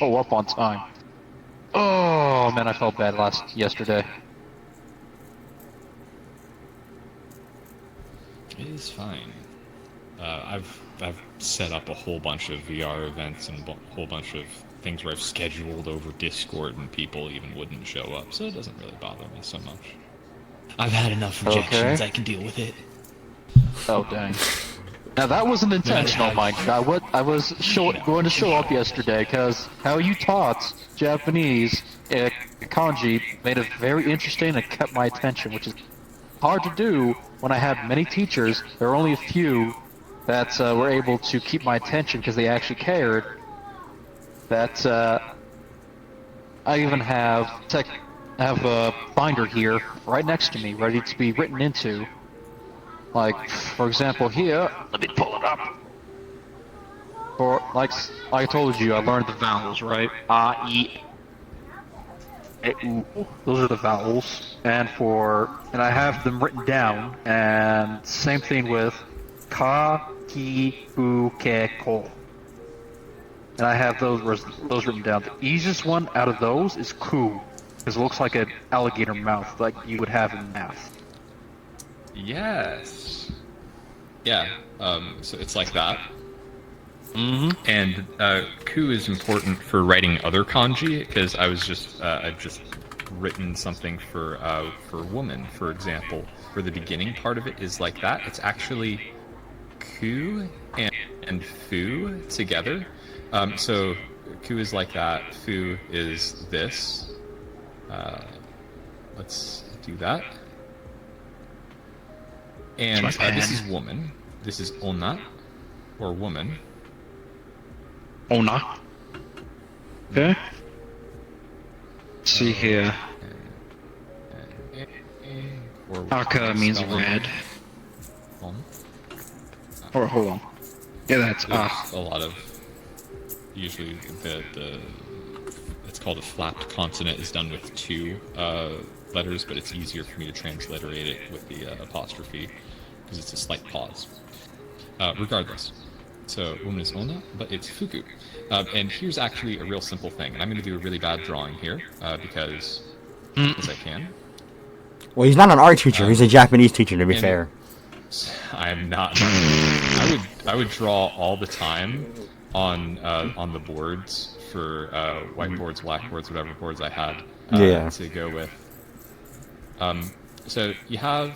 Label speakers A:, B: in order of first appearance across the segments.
A: Oh, up on time. Oh man, I felt bad yesterday.
B: It is fine. I've set up a whole bunch of VR events and a whole bunch of things where I've scheduled over Discord and people even wouldn't show up, so it doesn't really bother me so much. I've had enough rejections.
A: Okay.
B: I can deal with it.
A: Oh dang. Now that wasn't intentional, mind you. I was going to show up yesterday because how you taught Japanese kanji made it very interesting and kept my attention, which is hard to do when I had many teachers. There were only a few that were able to keep my attention because they actually cared. That I even have a binder here right next to me, ready to be written into. Like, for example, here, let me pull it up. For like I told you, I learned the vowels, right? A, E, U. Those are the vowels, and I have them written down. And same thing with ka, ki, bu, ke, ko. And I have those written down. The easiest one out of those is ku, because it looks like an alligator mouth, like you would have in math.
B: Yes. Yeah. So it's like that.
A: Mm-hmm.
B: And ku is important for writing other kanji because I've just written something for woman, for example, where the beginning part of it is like that. It's actually ku and fu together. So ku is like that. Fu is this. Let's do that. And this is woman. This is onna, or woman.
C: Onna. Okay. Let's see here. Aka means red. Or hold on. Yeah, that's
B: There's a lot of usually the it's called a flapped consonant is done with two letters, but it's easier for me to transliterate it with the apostrophe because it's a slight pause. Regardless, so woman is onna, but it's fuku. And here's actually a real simple thing, and I'm going to do a really bad drawing here because I can.
D: Well, he's not an art teacher. He's a Japanese teacher, to be fair.
B: I'm not. I would draw all the time on the boards for whiteboards, blackboards, whatever boards I had to go with. So we have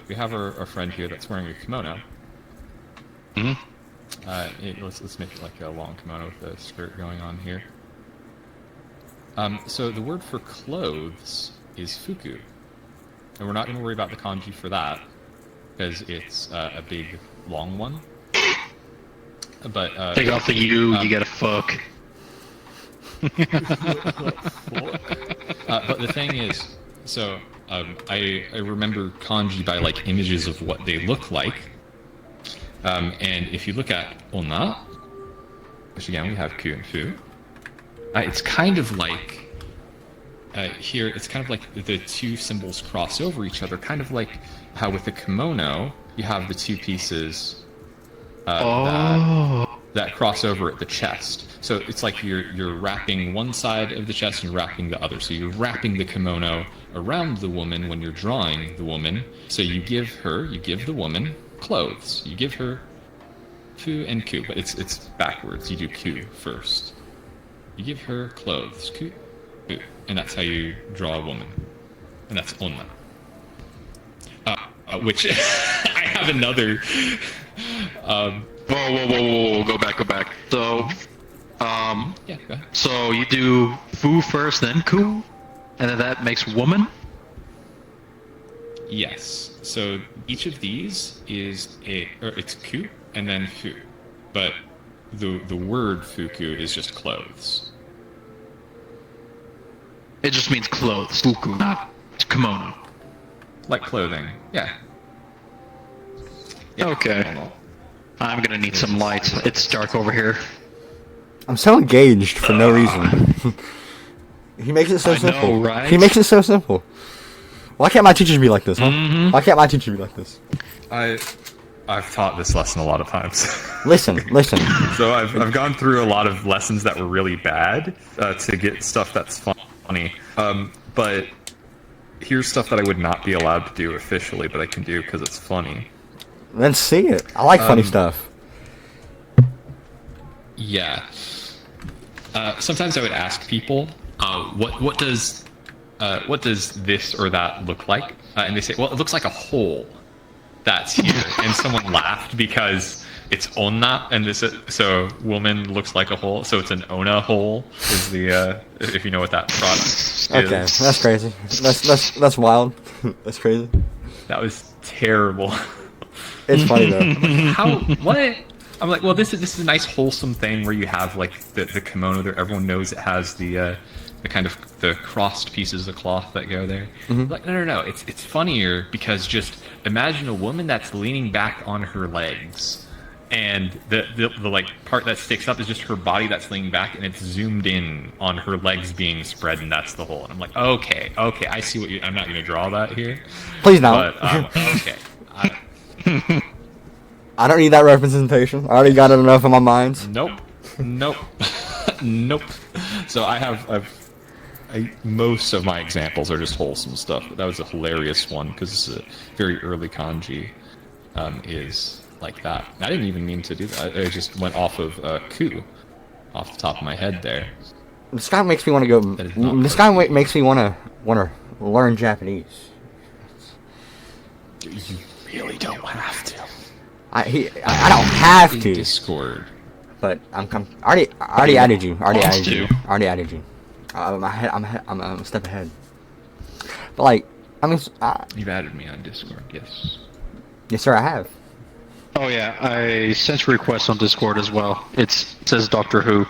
B: our friend here that's wearing a kimono. Let's make it like a long kimono with a skirt going on here. So the word for clothes is fuku, and we're not going to worry about the kanji for that because it's a big long one. But
C: take off the U, you get a fuck.
B: But the thing is, so I remember kanji by like images of what they look like. And if you look at onna, which again we have ku and fu, it's kind of like here. It's kind of like the two symbols cross over each other, kind of like how with the kimono you have the two pieces that cross over at the chest. So it's like you're wrapping one side of the chest and you're wrapping the other. So you're wrapping the kimono around the woman when you're drawing the woman. So you give the woman clothes. You give her fu and ku, but it's backwards. You do ku first. You give her clothes, ku, and that's how you draw a woman, and that's onna. Which I have another.
C: Whoa! Go back. So,
B: Yeah, go ahead.
C: so you do fu first, then ku, and then that makes woman.
B: Yes. So each of these is it's ku and then fu, but the word fuku is just clothes.
C: It just means clothes. Fuku, not kimono.
B: Like clothing. Yeah.
C: Okay. I'm gonna need some light. It's dark over here.
D: I'm so engaged for no reason. He makes it so simple.
C: know, right?
D: He makes it so simple. Why can't my teachers be like this, huh? Why can't my teachers be like this?
B: I've taught this lesson a lot of times.
D: Listen.
B: So I've gone through a lot of lessons that were really bad to get stuff that's funny. But here's stuff that I would not be allowed to do officially, but I can do because it's funny.
D: Let's see it. I like funny stuff.
B: Yeah. Sometimes I would ask people, what does this or that look like? And they say, well, it looks like a hole that's here. And someone laughed because it's onna, and this so woman looks like a hole, so it's an ona hole is the if you know what that product
D: Okay,
B: is.
D: that's crazy. That's wild. That's crazy.
B: That was terrible.
D: It's funny though.
B: How? What? I'm like, well, this is a nice wholesome thing where you have like the kimono there. Everyone knows it has the kind of the crossed pieces of cloth that go there. Like, no. It's funnier because just imagine a woman that's leaning back on her legs, and the like part that sticks up is just her body that's leaning back, and it's zoomed in on her legs being spread, and that's the hole. And I'm like, okay, I see what you. I'm not going to draw that here.
D: Please don't.
B: But okay.
D: I don't need that representation. I already got it enough in my mind.
B: Nope. Nope. So most of my examples are just wholesome stuff. But that was a hilarious one because it's a very early kanji is like that. I didn't even mean to do that. I just went off of ku, off the top of my head there.
D: This guy makes me want to go. This guy makes me want to learn Japanese.
B: You really don't have to.
D: I don't have to.
B: Discord.
D: But I already added you. Already
A: Wants
D: added you.
A: to.
D: Already added you. I'm a step ahead. But like, I mean,
B: You've added me on Discord, yes.
D: yes sir, I have.
A: Oh yeah, I sent a request on Discord as well. It says Doctor Who.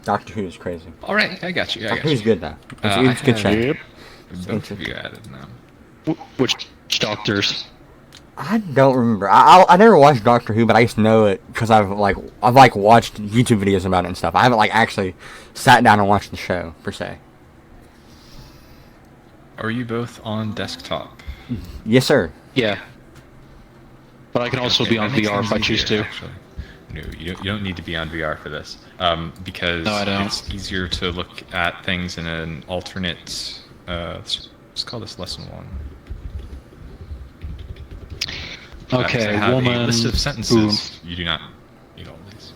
D: Doctor Who is crazy.
B: All right, I got you.
D: Doctor Who's good though. It's
B: I
D: good
B: have-
D: show.
B: Both of you added now.
A: Which doctors?
D: I don't remember. I never watched Doctor Who, but I used to know it because I've watched YouTube videos about it and stuff. I haven't like actually sat down and watched the show per se.
B: Are you both on desktop?
D: Yes sir.
A: Yeah. But I can also
B: Okay,
A: be on
B: that makes
A: VR if I
B: things
A: choose
B: easier,
A: to.
B: actually. No, you don't need to be on VR for this, because
A: No, I don't.
B: it's easier to look at things in an alternate. Let's call this lesson 1.
A: Okay,
B: I have a
A: woman.
B: list of sentences. You do not need all these.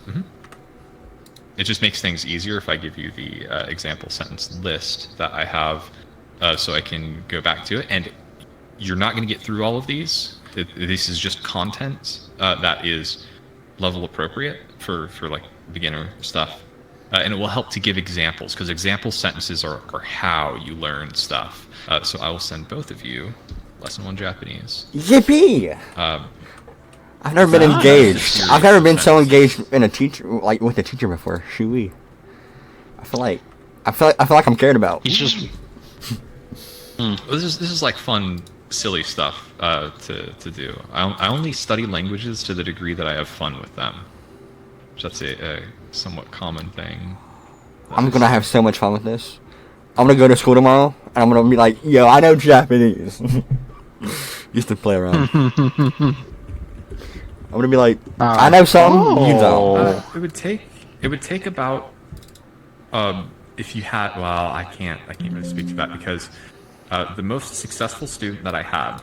B: It just makes things easier if I give you the example sentence list that I have, so I can go back to it. And you're not going to get through all of these. This is just content that is level appropriate for like beginner stuff, and it will help to give examples because example sentences are how you learn stuff. So I will send both of you lesson 1 Japanese.
D: Yippee! I've never been engaged. I've never been so engaged in a teacher, like with a teacher before. Shoo-wee. I feel like I'm cared about.
A: He's just.
B: This is like fun, silly stuff to do. I only study languages to the degree that I have fun with them. That's a somewhat common thing.
D: I'm gonna have so much fun with this. I'm gonna go to school tomorrow, and I'm gonna be like, yo, I know Japanese. Used to play around. I'm gonna be like, I know something, you don't.
B: It would take about if you had, well, I can't really speak to that because the most successful student that I had,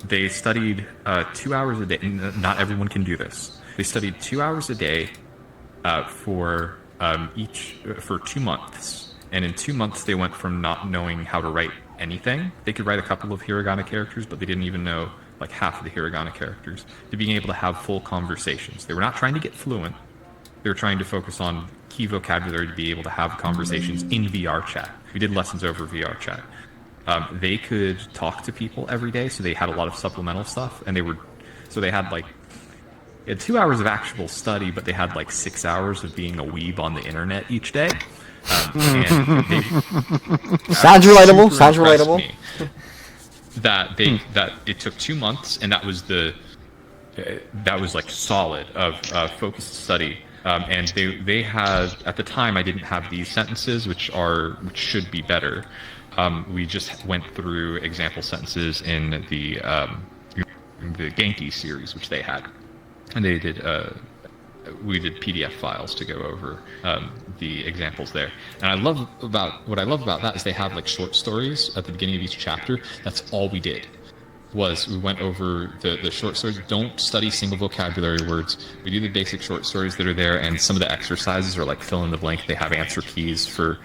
B: they studied 2 hours a day. Not everyone can do this. They studied 2 hours a day for 2 months. And in 2 months, they went from not knowing how to write anything. They could write a couple of hiragana characters, but they didn't even know like half of the hiragana characters, to being able to have full conversations. They were not trying to get fluent. They were trying to focus on key vocabulary to be able to have conversations in VR chat. We did lessons over VR chat. They could talk to people every day, so they had a lot of supplemental stuff, and they had 2 hours of actual study, but they had like 6 hours of being a weeb on the internet each day. And they
D: Sounds relatable.
B: super
D: Sounds
B: impressed
D: relatable.
B: me that it took 2 months, and that was like solid of focused study. And they had, at the time, I didn't have these sentences, which should be better. We just went through example sentences in the the Genki series, which they had, and they did. We did PDF files to go over the examples there, and what I love about that is they have like short stories at the beginning of each chapter. That's all we did. We went over the short stories. Don't study single vocabulary words. We do the basic short stories that are there, and some of the exercises are like fill in the blank. They have answer keys for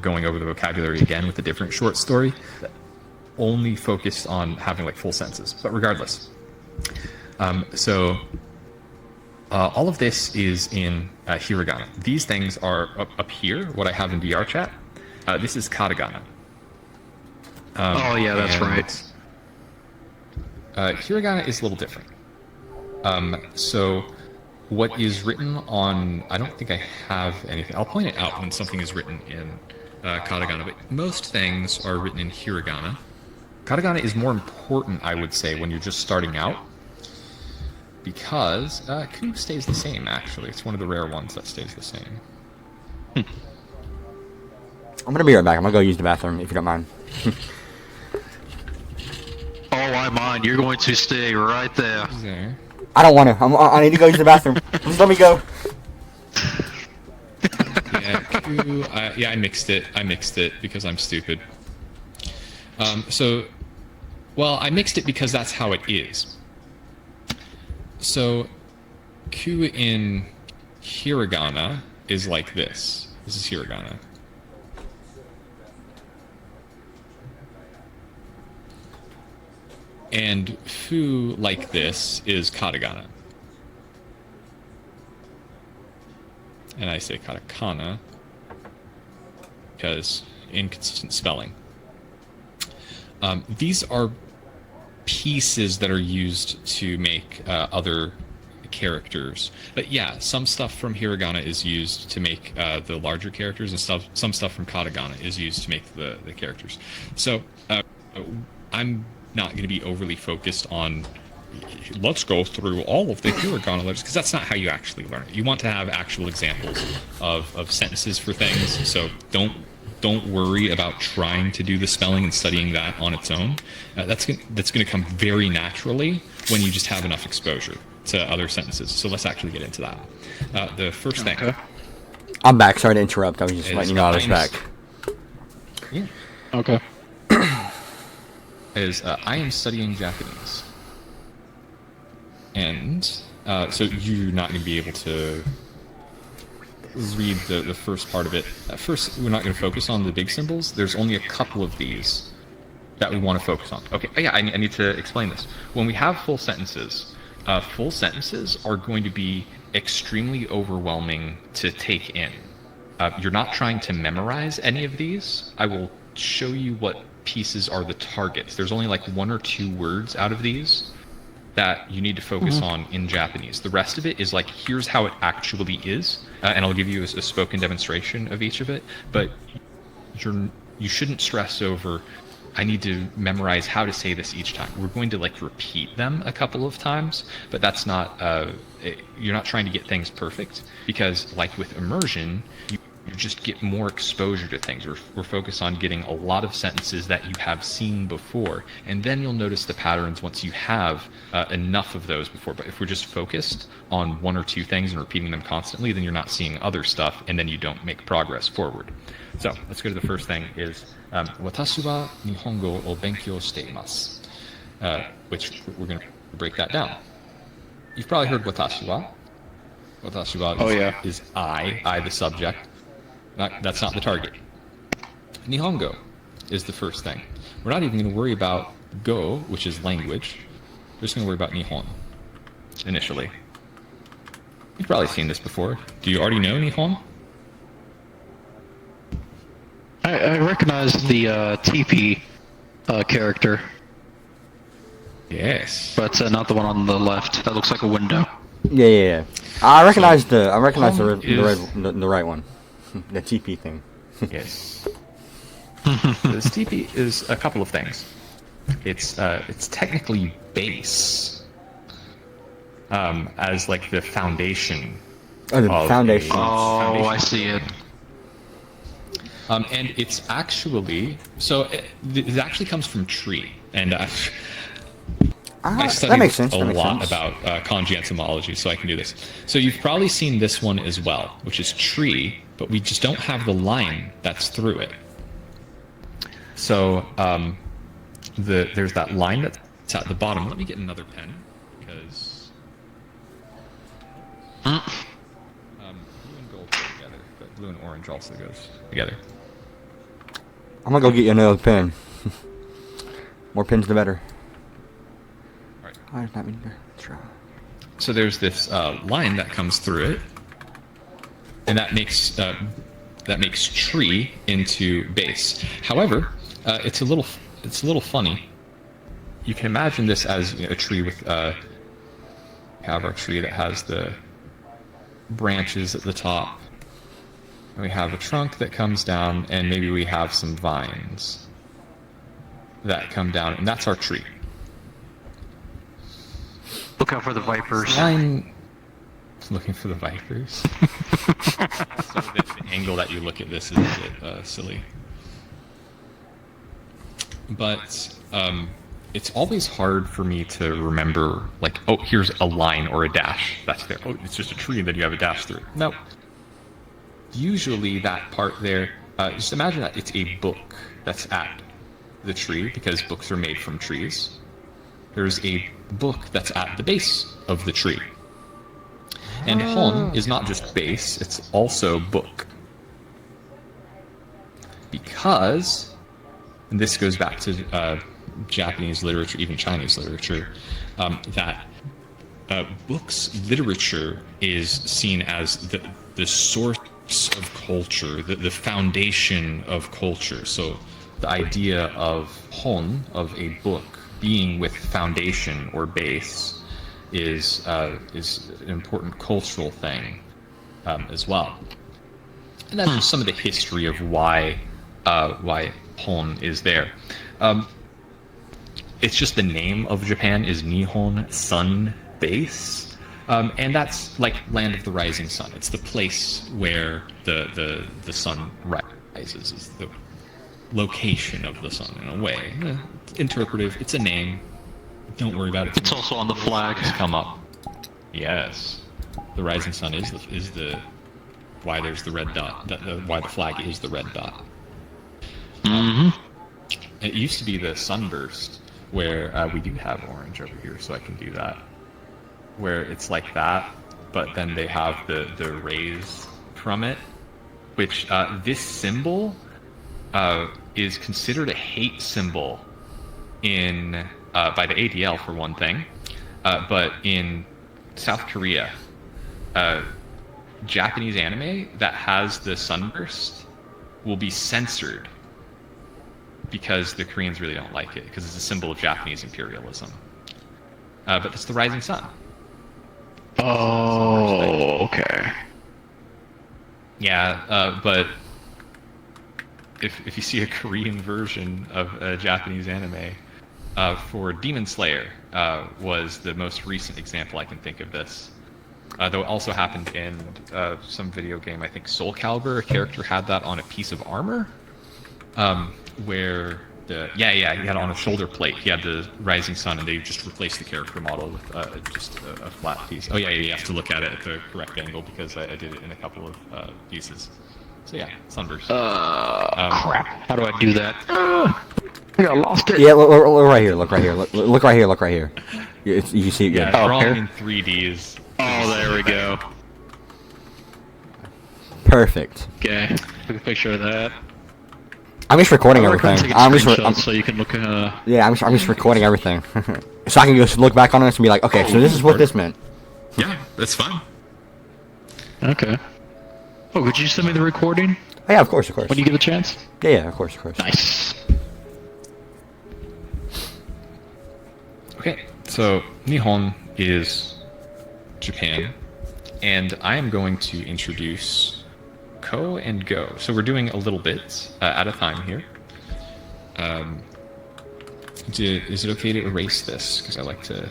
B: going over the vocabulary again with a different short story. Only focused on having like full sentences. But regardless, all of this is in hiragana. These things are up here. What I have in VR chat. This is katakana.
C: Oh yeah, that's right.
B: Hiragana is a little different. So what is written on... I don't think I have anything. I'll point it out when something is written in katakana, but most things are written in hiragana. Katakana is more important, I would say, when you're just starting out, because ku stays the same, actually. It's one of the rare ones that stays the same.
D: I'm gonna be right back. I'm gonna go use the bathroom, if you don't mind.
C: Oh, I mind. You're going to stay right there.
B: There.
D: I don't want to. I need to go use the bathroom. Just let me go.
B: Yeah, ku, I mixed it. I mixed it because I'm stupid. Well, I mixed it because that's how it is. So, ku in hiragana is like this. This is hiragana. And fu, like this, is katakana. And I say katakana because inconsistent spelling. These are pieces that are used to make other characters. But yeah, some stuff from hiragana is used to make the larger characters, and some stuff from katakana is used to make the characters. So I'm not going to be overly focused on let's go through all of the hiragana letters, because that's not how you actually learn it. You want to have actual examples of sentences for things, so don't worry about trying to do the spelling and studying that on its own. That's going to come very naturally when you just have enough exposure to other sentences. So let's actually get into that. The first thing.
D: I'm back. Sorry to interrupt. I was just letting you know I was back.
B: Yeah.
A: Okay.
B: Is I am studying Japanese. And so you're not going to be able to read the first part of it. At first, we're not going to focus on the big symbols. There's only a couple of these that we want to focus on. Okay, yeah, I need to explain this. When we have full sentences are going to be extremely overwhelming to take in. You're not trying to memorize any of these. I will show you what pieces are the targets. There's only like 1 or 2 words out of these that you need to focus on in Japanese. The rest of it is like, here's how it actually is, and I'll give you a spoken demonstration of each of it, but you shouldn't stress over, I need to memorize how to say this each time. We're going to like repeat them a couple of times, but that's not, you're not trying to get things perfect, because like with immersion, you just get more exposure to things. We're focused on getting a lot of sentences that you have seen before, and then you'll notice the patterns once you have enough of those before. But if we're just focused on 1 or 2 things and repeating them constantly, then you're not seeing other stuff, and then you don't make progress forward. So let's go to the first thing is Watashi wa Nihongo o benkyou shite imasu, which we're going to break that down. You've probably heard watashi wa. Watashi wa is I the subject. That's not the target. Nihongo is the first thing. We're not even going to worry about go, which is language. We're just going to worry about Nihon initially. You've probably seen this before. Do you already know Nihon?
C: I recognize the TP character,
B: Yes.
C: but not the one on the left. That looks like a window.
D: Yeah. I recognize the right one. The TP thing.
B: Yes. This TP is a couple of things. It's technically base, as like the foundation.
D: Oh, the foundation.
C: Oh, I see it.
B: And it's actually it actually comes from tree, and I
D: that
B: studied
D: makes sense.
B: a
D: That makes
B: lot
D: sense.
B: about kanji etymology, so I can do this. So you've probably seen this one as well, which is tree, but we just don't have the line that's through it. So there's that line that's at the bottom. Let me get another pen, because blue and gold go together, but blue and orange also goes together.
D: I'm gonna go get you another pen. More pens, the better.
B: All right.
D: Why does that mean try?
B: So there's this line that comes through it, and that makes tree into base. However, it's a little funny. You can imagine this as a tree with have our tree that has the branches at the top. And we have a trunk that comes down, and maybe we have some vines that come down, and that's our tree.
C: Look out for the vipers.
B: Line. Looking for the vipers. So the angle that you look at this is a bit silly. But it's always hard for me to remember, like, oh, here's a line or a dash. That's there. Oh, it's just a tree, and then you have a dash through it. No. Usually that part there, just imagine that it's a book that's at the tree, because books are made from trees. There's a book that's at the base of the tree. And hon is not just base, it's also book. Because, and this goes back to Japanese literature, even Chinese literature, that books literature is seen as the source of culture, the foundation of culture. So the idea of hon, of a book, being with foundation or base is an important cultural thing as well. And that's just some of the history of why hon is there. It's just the name of Japan is Nihon Sun Base. And that's like land of the rising sun. It's the place where the sun rises. It's the location of the sun in a way. It's interpretive. It's a name. Don't worry about it.
C: It's also on the flag.
B: It's come up. Yes, the rising sun is the why there's the red dot. Why the flag is the red dot.
C: Mm-hmm.
B: It used to be the sunburst, where we do have orange over here, so I can do that. Where it's like that, but then they have the rays from it, which this symbol is considered a hate symbol in by the ADL for one thing, but in South Korea, Japanese anime that has the sunburst will be censored because the Koreans really don't like it, because it's a symbol of Japanese imperialism. But it's the rising sun.
C: Oh, okay.
B: Yeah, but if you see a Korean version of a Japanese anime, for Demon Slayer was the most recent example I can think of this. Though it also happened in some video game, I think Soul Calibur, a character had that on a piece of armor, where he had on a shoulder plate, he had the rising sun, and they just replaced the character model with just a flat piece. Oh yeah, you have to look at it at the correct angle, because I did it in a couple of pieces. So yeah, sunburst.
C: Crap. How do I do that? I lost it.
D: Yeah, look right here. Look right here. Look right here. Look right here. You see it good.
B: Yeah, drawing
C: here?
B: in 3D is...
C: Oh, there we go.
D: Perfect.
C: Okay. Took a picture of that.
D: I'm just recording everything.
C: So you can look.
D: Yeah, I'm just recording everything, so I can just look back on this and be like, okay, so this is what this meant.
B: Yeah, that's fine.
C: Okay. Oh, could you send me the recording
D: Oh, yeah, of course.
C: when you get a chance?
D: Yeah, of course.
C: Nice.
B: Okay, so Nihon is Japan, and I am going to introduce Ko and Go. So we're doing a little bit at a time here. Is it okay to erase this? Because I like to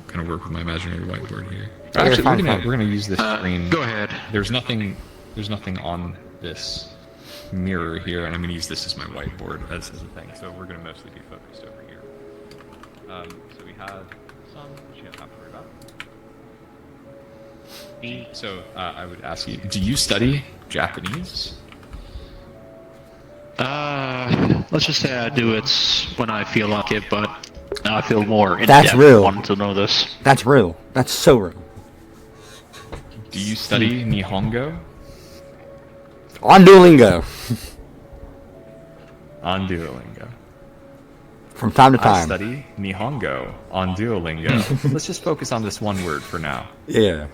B: kind of work with my imaginary whiteboard here.
D: Yeah,
B: Actually,
D: fine.
B: we're gonna use this screen.
C: Go ahead.
B: There's nothing on this mirror here, and I'm gonna use this as my whiteboard as a thing. So we're gonna mostly be focused over here. So we have some, which you don't have to worry about. So I would ask you, do you study Japanese?
C: Let's just say I do it when I feel like it, but I feel more in
D: That's
C: depth
D: real.
C: wanting to know this.
D: That's real. That's so real.
B: Do you study Nihongo?
D: On Duolingo.
B: On Duolingo.
D: From time to
B: I
D: time.
B: study Nihongo on Duolingo. Let's just focus on this one word for now.
D: Yeah.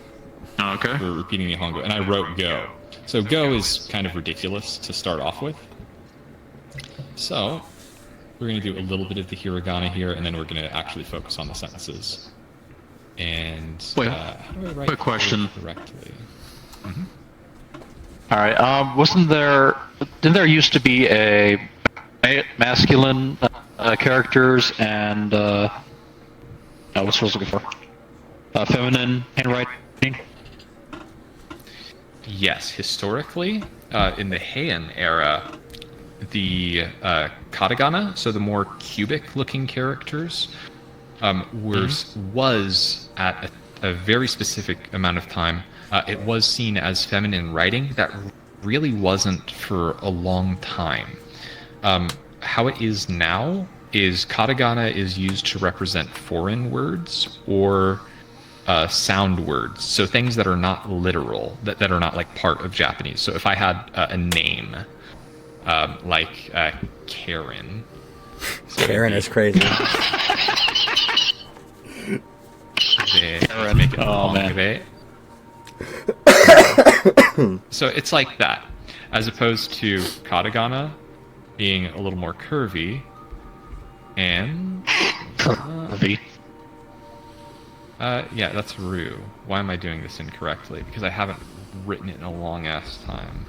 C: Okay.
B: We're repeating Nihongo, and I wrote go. So go is kind of ridiculous to start off with. So we're going to do a little bit of the hiragana here, and then we're going to actually focus on the sentences. And
C: Wait,
B: how do I write
C: quick question.
B: the word correctly?
C: All right. Didn't there used to be a masculine characters and what's I was looking for? Feminine handwriting.
B: Yes, historically, in the Heian era, the katakana, so the more cubic-looking characters, was at a very specific amount of time. It was seen as feminine writing. That really wasn't for a long time. How it is now is katakana is used to represent foreign words or sound words, so things that are not literal, that are not like part of Japanese. So if I had a name like Karen. So
D: Karen is crazy.
B: Karen. Make it
C: Oh, man.
B: right? So it's like that, as opposed to katakana being a little more curvy and
C: Curvy.
B: yeah, that's Rue. Why am I doing this incorrectly? Because I haven't written it in a long ass time.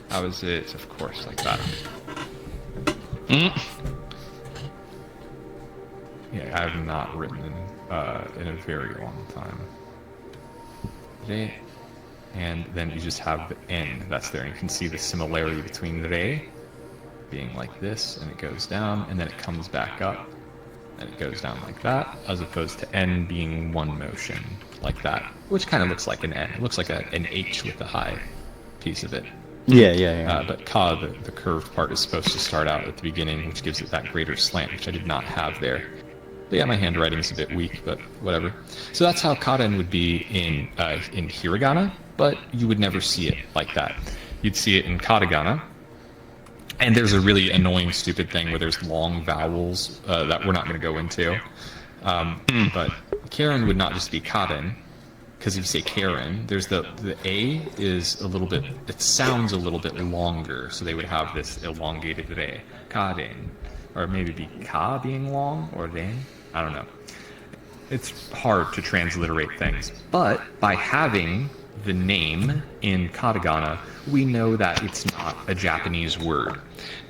B: How is it? Of course, like that. Yeah, I have not written in a very long time. Re. And then you just have the N that's there. And you can see the similarity between Re being like this, and it goes down, and then it comes back up, and it goes down like that, as opposed to N being one motion, like that, which kind of looks like an N. It looks like an H with the high piece of it.
D: Yeah.
B: But Ka, the curved part, is supposed to start out at the beginning, which gives it that greater slant, which I did not have there. But yeah, my handwriting is a bit weak, but whatever. So that's how Karen would be in hiragana, but you would never see it like that. You'd see it in katakana. And there's a really annoying, stupid thing where there's long vowels that we're not going to go into. But Karen would not just be Karen, because if you say Karen, there's the A is a little bit, it sounds a little bit longer, so they would have this elongated Re, Karen, or maybe be Ka being long, or Ren, I don't know. It's hard to transliterate things, but by having the name in katakana, we know that it's not a Japanese word.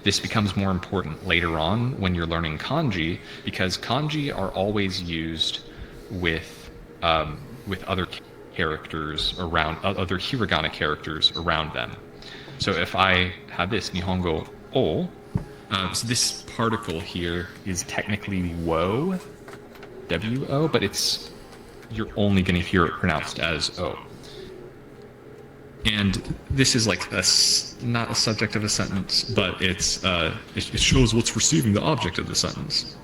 B: This becomes more important later on when you're learning kanji, because kanji are always used with other characters around, other hiragana characters around them. So if I have this Nihongo O, so this particle here is technically wo, W-O, but you're only going to hear it pronounced as O. And this is like not a subject of a sentence, but it shows what's receiving the object of the sentence.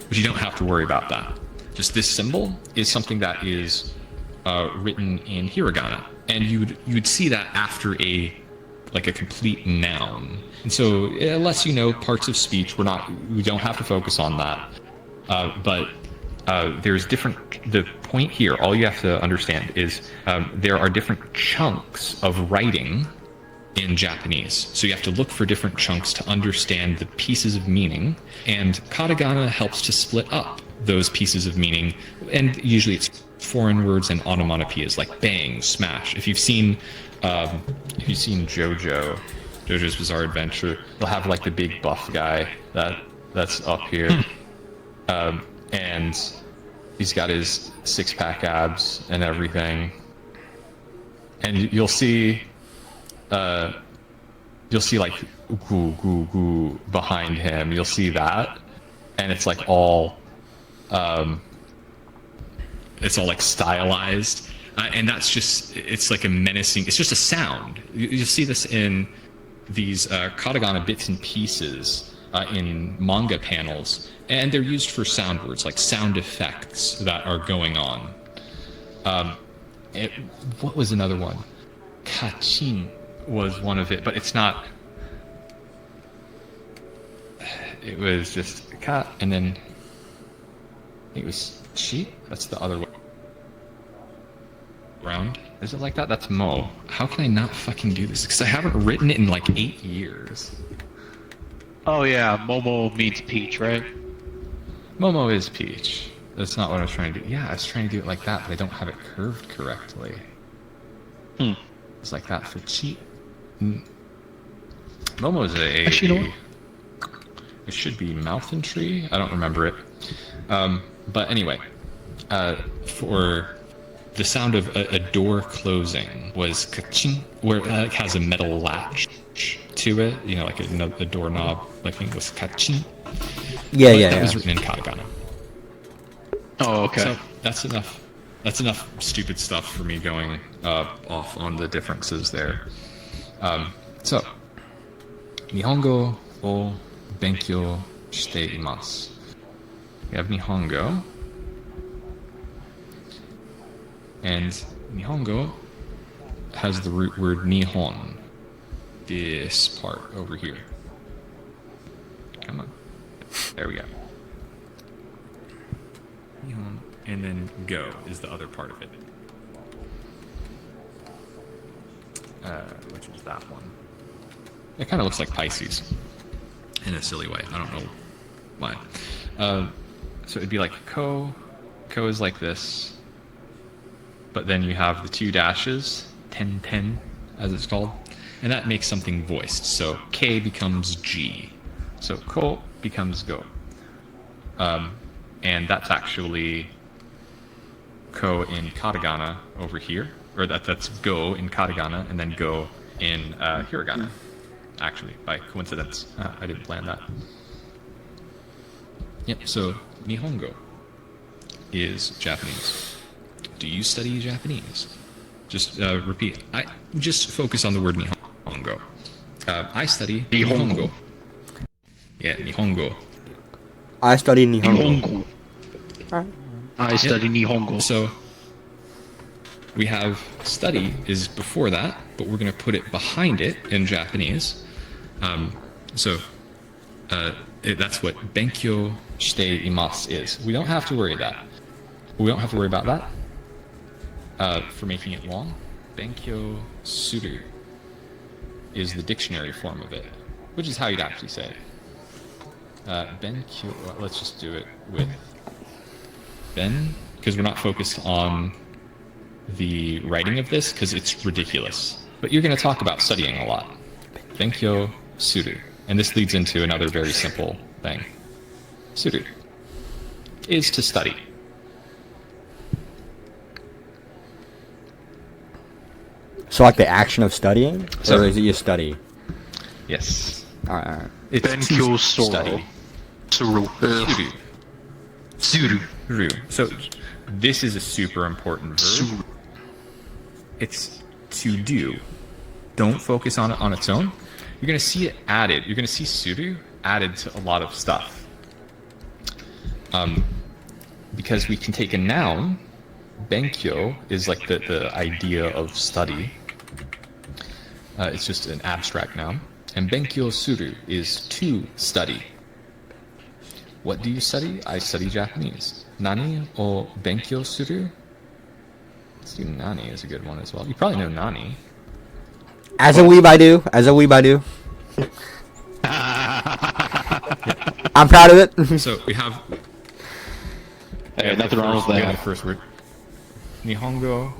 B: But you don't have to worry about that. Just this symbol is something that is written in hiragana, and you'd see that after a complete noun. And so it lets you know parts of speech. We don't have to focus on that. But there's the point here, all you have to understand is there are different chunks of writing in Japanese. So you have to look for different chunks to understand the pieces of meaning, and katakana helps to split up those pieces of meaning, and usually it's foreign words and onomatopoeias like bang, smash. If you've seen JoJo's Bizarre Adventure, they'll have like the big buff guy that's up here. And he's got his six-pack abs and everything. And you'll see like goo goo goo behind him. You'll see that, and it's like all It's all like stylized, and it's like a menacing. It's just a sound. You see this in these katakana bits and pieces in manga panels, and they're used for sound words, like sound effects that are going on. What was another one? Kachin was one of it, but it's not. It was just ka, and then it was chi. That's the other way around. Is it like that? That's mo. How can I not fucking do this? Because I haven't written it in like 8 years.
C: Oh yeah, Momo means peach, right?
B: Momo is peach. That's not what I was trying to do. Yeah, I was trying to do it like that, but I don't have it curved correctly. It's like that for chi. Momo is a.
C: Actually, you know what?
B: It should be mouth and tree. I don't remember it. But anyway, for the sound of a door closing was kaching, where it has a metal latch to it. You know, like a doorknob. I think it was kaching.
D: Yeah,
B: But
D: yeah,
B: that
D: yeah.
B: was written in katakana.
C: Oh, okay.
B: So that's enough. That's enough stupid stuff for me going off on the differences there. So, Nihongo o benkyou shite imasu. We have Nihongo. And Nihongo has the root word Nihon. This part over here. Come on. There we go. Nihon. And then go is the other part of it. Which is that one. It kind of looks like Pisces. In a silly way. I don't know why. So it'd be like ko. Ko is like this. But then you have the 2 dashes, ten, as it's called. And that makes something voiced. So K becomes G. So ko becomes go. And that's actually ko in katakana over here. Or that's go in katakana and then go in hiragana. Actually, by coincidence. I didn't plan that. Yep, so Nihongo is Japanese. Do you study Japanese? Just repeat. I just focus on the word Nihongo. I study Nihongo. Yeah, Nihongo.
D: I study Nihongo.
C: Nihongo. I study Nihongo.
B: So we have study is before that, but we're going to put it behind it in Japanese. That's what benkyou shite imasu is. We don't have to worry about that. For making it long, benkyou suru is the dictionary form of it, which is how you'd actually say it. Benkyou, well, let's just do it with ben, because we're not focused on the writing of this, because it's ridiculous. But you're going to talk about studying a lot. Benkyou suru. And this leads into another very simple thing. Suru is to study.
D: So like the action of studying?
B: So-
D: or is it you study?
B: Yes.
D: Alright.
B: It's
C: Benkyou
B: to
C: soro.
B: study.
C: Suru.
B: Suru.
C: Suru.
B: Ru. So this is a super important verb.
C: Suru.
B: It's to do. Don't focus on it on its own. You're going to see it added. You're going to see suru added to a lot of stuff. Because we can take a noun. Benkyou is like the idea of study. It's just an abstract noun. And benkyou suru is to study. What do you study? I study Japanese. Nani o benkyou suru? Let's do nani is a good one as well. You probably know nani.
D: As a weeb I do. As a weeb I do. I'm proud of it.
B: So we have
C: Hey, nothing wrong with
B: we have
C: that.
B: the first word. Nihongo.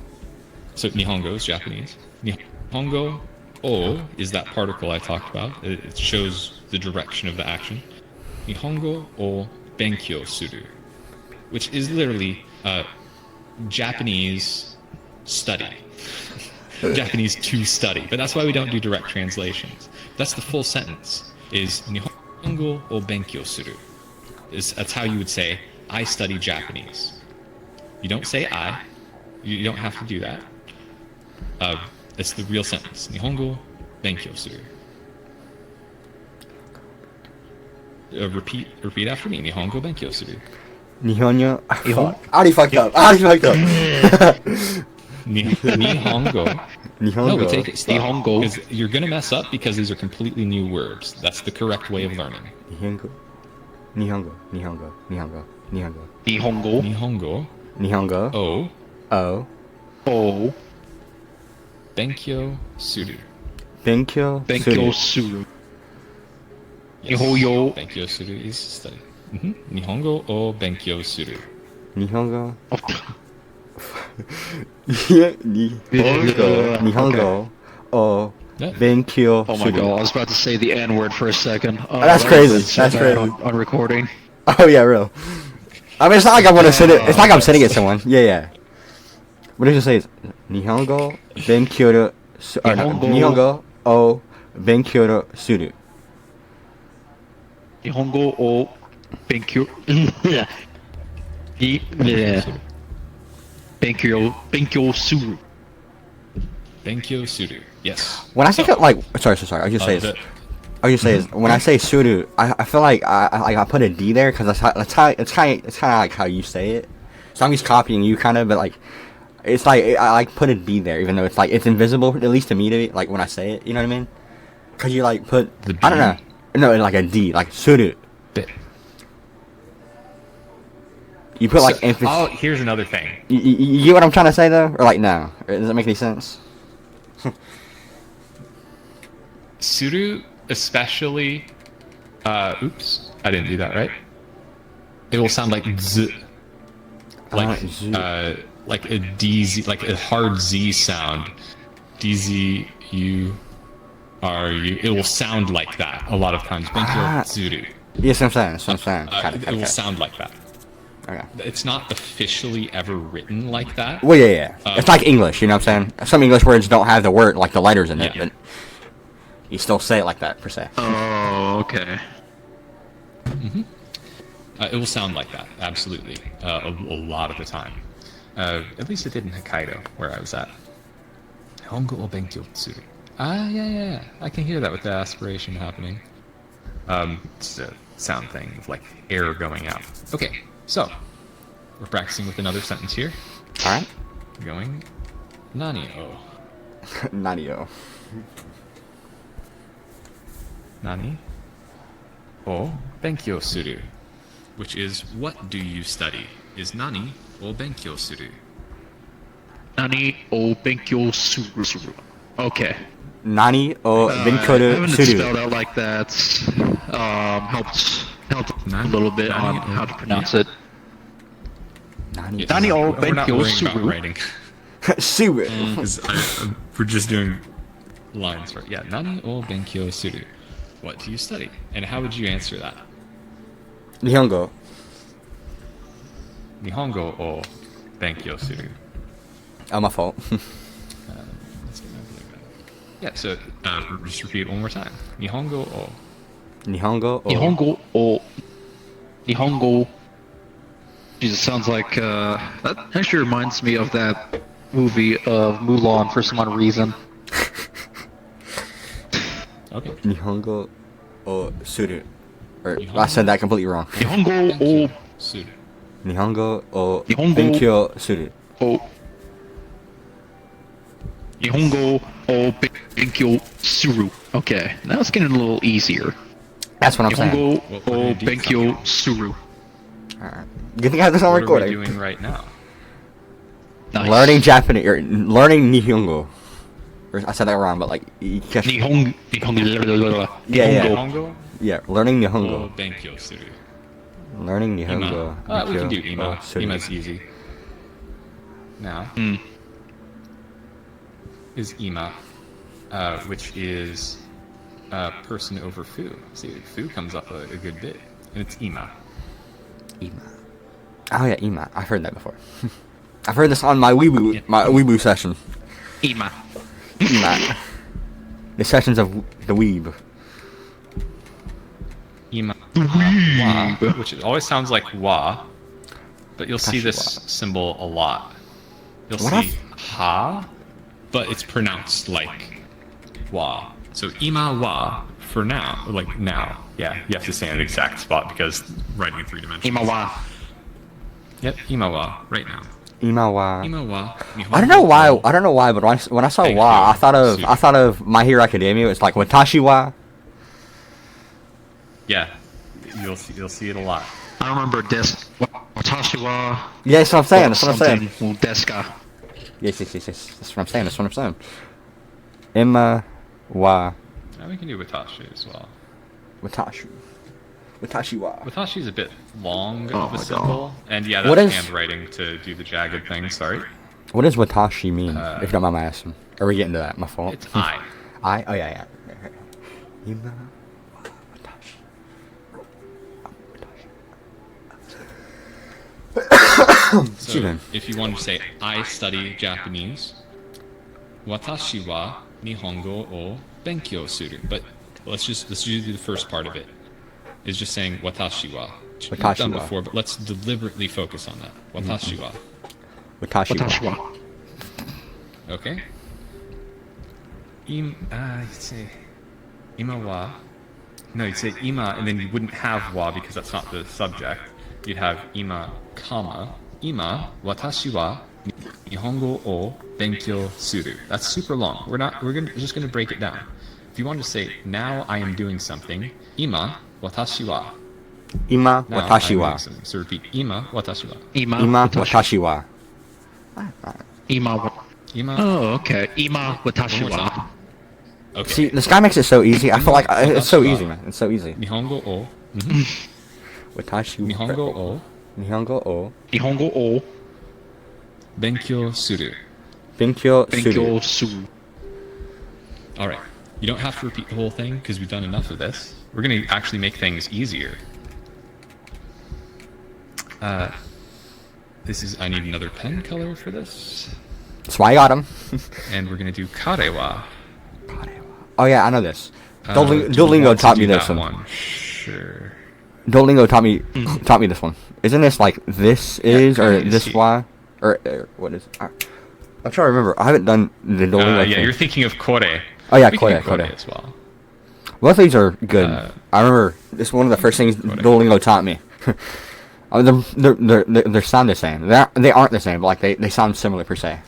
B: So Nihongo is Japanese. Nihongo o is that particle I talked about. It shows the direction of the action. Nihongo o benkyou suru, which is literally Japanese study. Japanese to study. But that's why we don't do direct translations. That's the full sentence. Is Nihongo o benkyou suru. That's how you would say, I study Japanese. You don't say I. You don't have to do that. It's the real sentence. Nihongo benkyou suru. Repeat after me. Nihongo benkyou suru.
D: Nihonyo. I already fucked up.
B: Nihongo.
D: Nihongo.
B: No, we take it. Stop.
C: Nihongo.
B: 'Cause you're gonna mess up because these are completely new words. That's the correct way of learning.
D: Nihongo. Nihongo. Nihongo. Nihongo. Nihongo.
C: Nihongo.
B: Nihongo.
D: Nihongo.
B: O.
D: O.
C: O.
B: Benkyou suru.
D: Benkyou.
C: Benkyou
D: Suru.
C: suru.
B: Yes.
C: Nihongo.
B: Benkyou suru is study. Nihongo o benkyou suru.
D: Nihongo.
C: Oh,
D: Nihongo. Nihongo. O.
B: Yeah.
D: Benkyou.
C: oh my god, I was about to say the N word for a second. Oh,
D: That's
C: that
D: crazy.
C: was so
D: That's
C: bad
D: crazy.
C: on recording.
D: Oh yeah, real. I mean, it's not like I want to send it. It's not like I'm sending it to someone. Yeah, yeah. What did you say? Is Nihongo benkyou Nihongo o benkyou suru.
C: Nihongo o Benkyou. Benkyou suru.
B: Benkyou suru. Yes.
D: When I think of like, sorry. I just say
B: the-
D: is, I just say is when I say suru, I feel like I put a D there because it's kind of like how you say it. So I'm just copying you kind of, but like. It's like I like put a D there, even though it's like it's invisible, at least to me. Like when I say it, you know what I mean? Cause you like put
B: The
D: I don't
B: D?
D: know, no, like a D, like suru.
B: Bit.
D: You put like
B: So-
D: emphasis.
B: oh, here's another thing.
D: You get what I'm trying to say though, or like no? Does that make any sense?
B: Suru, especially. Oops, I didn't do that right. It will sound like z,
D: Z.
B: like a DZ, like a hard Z sound. DZ U R U. It will sound like that a lot of times.
D: Ah.
B: Benkyou suru.
D: Yes, I'm saying. That's what I'm saying.
B: It will sound like that.
D: Okay.
B: It's not officially ever written like that.
D: Well, yeah. It's like English, you know what I'm saying? Some English words don't have the word, like the letters in it,
B: Yeah.
D: but you still say it like that, per se.
C: Oh, okay.
B: It will sound like that, absolutely, a lot of the time. At least it did in Hokkaido, where I was at. Hongo o benkyou suru. Ah, yeah. I can hear that with the aspiration happening. It's a sound thing of like air going out. Okay, so we're practicing with another sentence here.
D: Alright?
B: Going, nani o.
D: Nanio.
B: Nani o benkyou suru, which is what do you study? Is nani o benkyou suru.
C: Nani o Benkyou suru. Okay.
D: Nani o
C: Having
D: benkyou
C: it
D: suru.
C: spelled out like that helps a
B: Nani-
C: little bit on
B: Nani o-
C: how to pronounce it.
D: Nani
C: Nani o
B: We're not
C: benkyou
B: worrying about
C: suru.
B: writing.
D: suru.
B: 'Cause we're just doing lines for yeah. Nani o benkyou suru. What do you study? And how would you answer that?
D: Nihongo.
B: Nihongo o benkyou suru.
D: Oh, my fault.
B: Yeah. So just repeat it one more time. Nihongo o.
D: Nihongo o.
C: Nihongo. Jesus, sounds like that actually reminds me of that movie of Mulan for some odd reason.
B: Okay.
D: Nihongo o suru. Or, I said that completely wrong.
C: Nihongo o
B: Suru.
D: Nihongo o
C: Nihongo-
D: benkyou suru.
C: o Nihongo o Benkyou suru. Okay, now it's getting a little easier.
D: That's what I'm saying.
C: Nihongo
B: What are
C: o
B: you doing?
C: Benkyou suru.
D: Alright. Good thing I have this on
B: What are we
D: recording.
B: doing right now?
C: Nice.
D: Learning Japanese, or learning Nihongo. Or, I said that wrong, but like, you catch-
C: Nihongo.
D: Yeah.
B: Nihongo
D: yeah, learning
B: o
D: Nihongo.
B: benkyou suru.
D: Learning
B: Ima.
D: Nihongo.
B: We can do
D: benkyou
B: ima.
D: o suru.
B: Ima's easy. Now
C: Hmm.
B: is ima, which is person over foo. See, foo comes up a good bit, and it's ima.
D: Ima. Oh yeah, Ima. I've heard that before. I've heard this on my Weeboo session.
C: Ima.
D: Ima. The sessions of the Weeb.
B: Ima. Wa, which always sounds like wa. but you'll see this
D: Watashi wa.
B: symbol a lot. You'll
D: What
B: see ha, but it's pronounced like wa. So ima wa for now, like now. Yeah, you have to say in an exact spot because writing in 3 dimensions.
A: Imawa.
B: Yep, ima wa, right now.
D: Imawa.
B: Ima wa.
D: I don't know why. I don't know why, but when I saw
B: Thank
D: wa,
B: you.
D: I thought of My Hero Academia. It's like Watashi wa.
B: Yeah, you'll see it a lot.
C: I remember Watashi wa.
D: Yeah, that's what I'm saying. That's what I'm saying.
C: something Deska.
D: Yes. That's what I'm saying. That's what I'm saying. Ima wa
B: Now we can do Watashi as well.
D: Watashi. Watashi wa.
B: Watashi's a bit long
C: Oh
B: of
C: my
B: a symbol, and yeah,
D: What
B: that's
D: is-
B: handwriting to do the jagged thing. Sorry,
D: What does Watashi mean? If you don't mind my asking. Are we getting to that? My fault.
B: it's I.
D: Oh yeah. Ima wa Watashi.
B: So if you want to say I study Japanese, watashi wa nihongo o benkyou suru. But let's do the first part of it. Is just saying watashi wa. Which we've
D: Watashi
B: done
D: wa.
B: before, but let's deliberately focus on that. Watashi wa.
D: Watashi
C: Watashi
D: wa.
C: wa.
B: Okay. You'd say ima wa. No, you'd say ima, and then you wouldn't have wa because that's not the subject. You'd have ima, comma, ima, watashi wa nihongo o benkyou suru. That's super long. We're just gonna break it down. If you want to say now I am doing something, ima, watashi wa.
D: Ima
B: Now
D: Watashi
B: I'm
D: wa.
B: doing something. So repeat ima, watashi wa.
C: Ima
D: Watashi wa.
C: Ima.
B: Ima.
C: Oh, okay. Ima Watashi
B: One more
C: wa.
B: time. Okay.
D: See, this guy makes it so easy. I feel like it's so easy, man. It's so easy.
B: Nihongo o.
D: Watashi.
B: Nihongo o.
D: Nihongo o.
C: Nihongo o
B: Benkyou suru.
D: Benkyou suru.
C: Benkyo su.
B: All right. You don't have to repeat the whole thing because we've done enough of this. We're going to actually make things easier. I need another pen color for this.
D: That's why I got him.
B: And we're going to do karewa.
D: Oh yeah, I know this.
B: Do we
D: Duolingo
B: want to
D: taught
B: do
D: me this
B: that
D: one.
B: Sure.
D: Duolingo taught me this one. Isn't this like this is or
B: kinda
D: this
B: easy.
D: y or what is? I'm trying to remember. I haven't done the Duolingo
B: Yeah,
D: thing.
B: you're thinking of kore.
D: Oh yeah,
B: We can do
D: kore.
B: as well.
D: Both of these are good.
B: Uh,
D: I remember this is one of the first things Duolingo taught me. They sound the same. They aren't the same, but like they sound similar per se.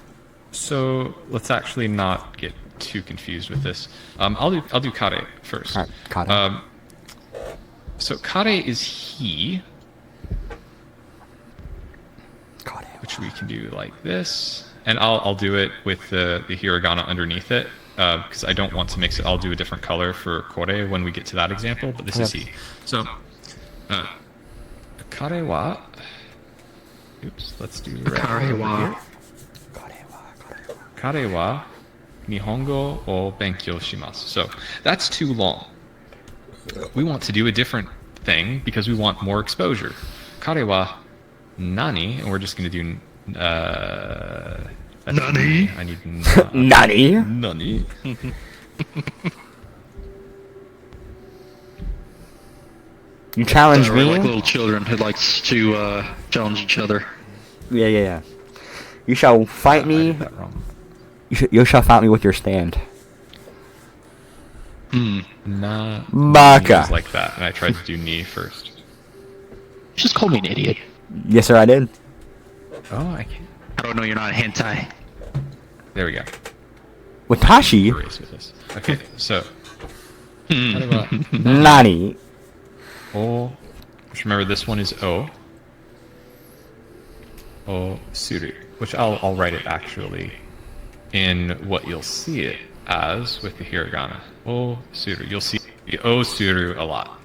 B: So let's actually not get too confused with this. I'll do kare first.
D: Alright, kare.
B: So kare is he,
D: Kare.
B: which we can do like this, and I'll do it with the hiragana underneath it because I don't want to mix it. I'll do a different color for kore when we get to that example, but this is he. So kare wa. Oops, let's do red
C: Kare
B: over
C: wa.
B: here. Kare wa nihongo o benkyou shimasu. So that's too long. We want to do a different thing because we want more exposure. Kare wa nani, and we're just going to do that's
C: Nani?
B: I need
D: Nani?
B: nani.
D: You challenge
C: We're
D: me?
C: like little children who likes to challenge each other.
D: Yeah. You shall fight
B: I
D: me.
B: did that wrong.
D: You shall fight me with your stand.
B: Nah.
D: Baka.
B: It was like that, and I tried to do knee first.
C: Just call me an idiot.
D: Yes, sir, I did.
B: Oh, I can't.
C: I don't know you're not a hentai.
B: There we go.
D: Watashi?
B: Erase with this. Okay, so. Kare wa
D: Nani?
B: O, which remember this one is O. O suru, which I'll write it actually in what you'll see it as with the hiragana. O suru. You'll see the O suru a lot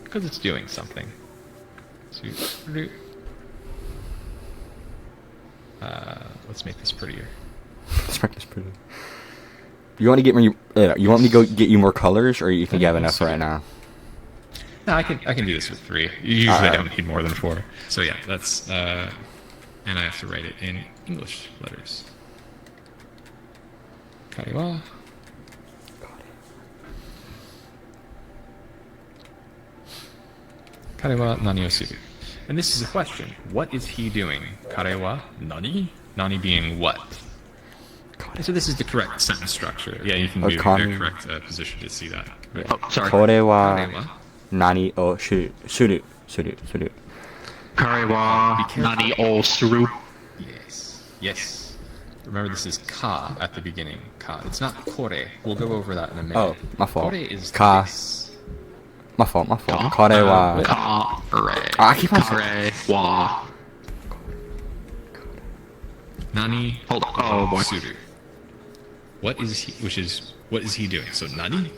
B: because it's doing something. Suru. Let's make this prettier.
D: This practice pretty. You want to get me? You want me to go get you more colors, or you think you have enough right now?
B: No, I can do this with 3. Usually I don't need more than 4. So yeah, that's and I have to write it in English letters. Karewa. Karewa nani o suru. And this is a question. What is he doing? Kare wa nani? Nani being what? So this is the correct sentence structure. Yeah, you can move
D: Kare-
B: in the correct position to see that. Right.
A: Oh, sorry.
D: これは
B: Kare wa.
D: 何をする
A: Karewa Nani O Suru.
B: Yes. Yes. Remember, this is ka at the beginning. Ka. It's not kore. We'll go over that in a minute.
D: Oh, my fault.
B: Kore is
D: Ka.
B: this.
D: My fault. これは I keep on
A: Karewa.
B: Nani.
A: Hold on. Oh boy.
B: Suru. What is he? What is he doing? So nani.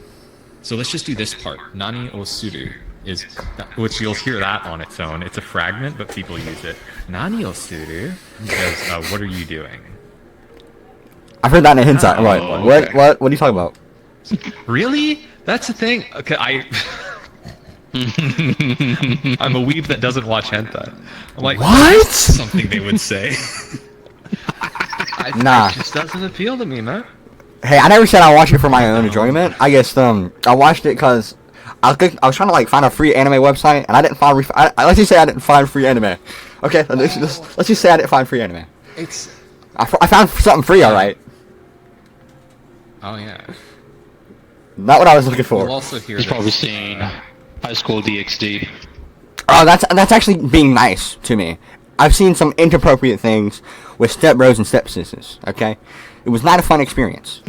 B: So let's just do this part. Nani o suru is, which you'll hear that on its own. It's a fragment, but people use it. Nani o suru because what are you doing?
D: I've heard that in a hentai.
B: Oh,
D: What?
B: okay.
D: What are you talking about?
B: Really? That's the thing. Okay, I'm a weeb that doesn't watch hentai. I'm like,
D: What?
B: that's something they would say.
D: Nah.
B: It just doesn't appeal to me, man.
D: Hey, I never said I watched it for my own enjoyment. I guess I watched it because I was trying to like find a free anime website, and I didn't find. Let's just say I didn't find free anime. Okay, let's just say I didn't find free anime.
B: It's.
D: I found something free, all right.
B: Oh yeah.
D: Not what I was looking
B: You'll
D: for.
B: also hear.
A: He's
B: this.
A: probably seen High School DxD.
D: Oh, that's actually being nice to me. I've seen some inappropriate things with step bros and step sisters. Okay, it was not a fun experience.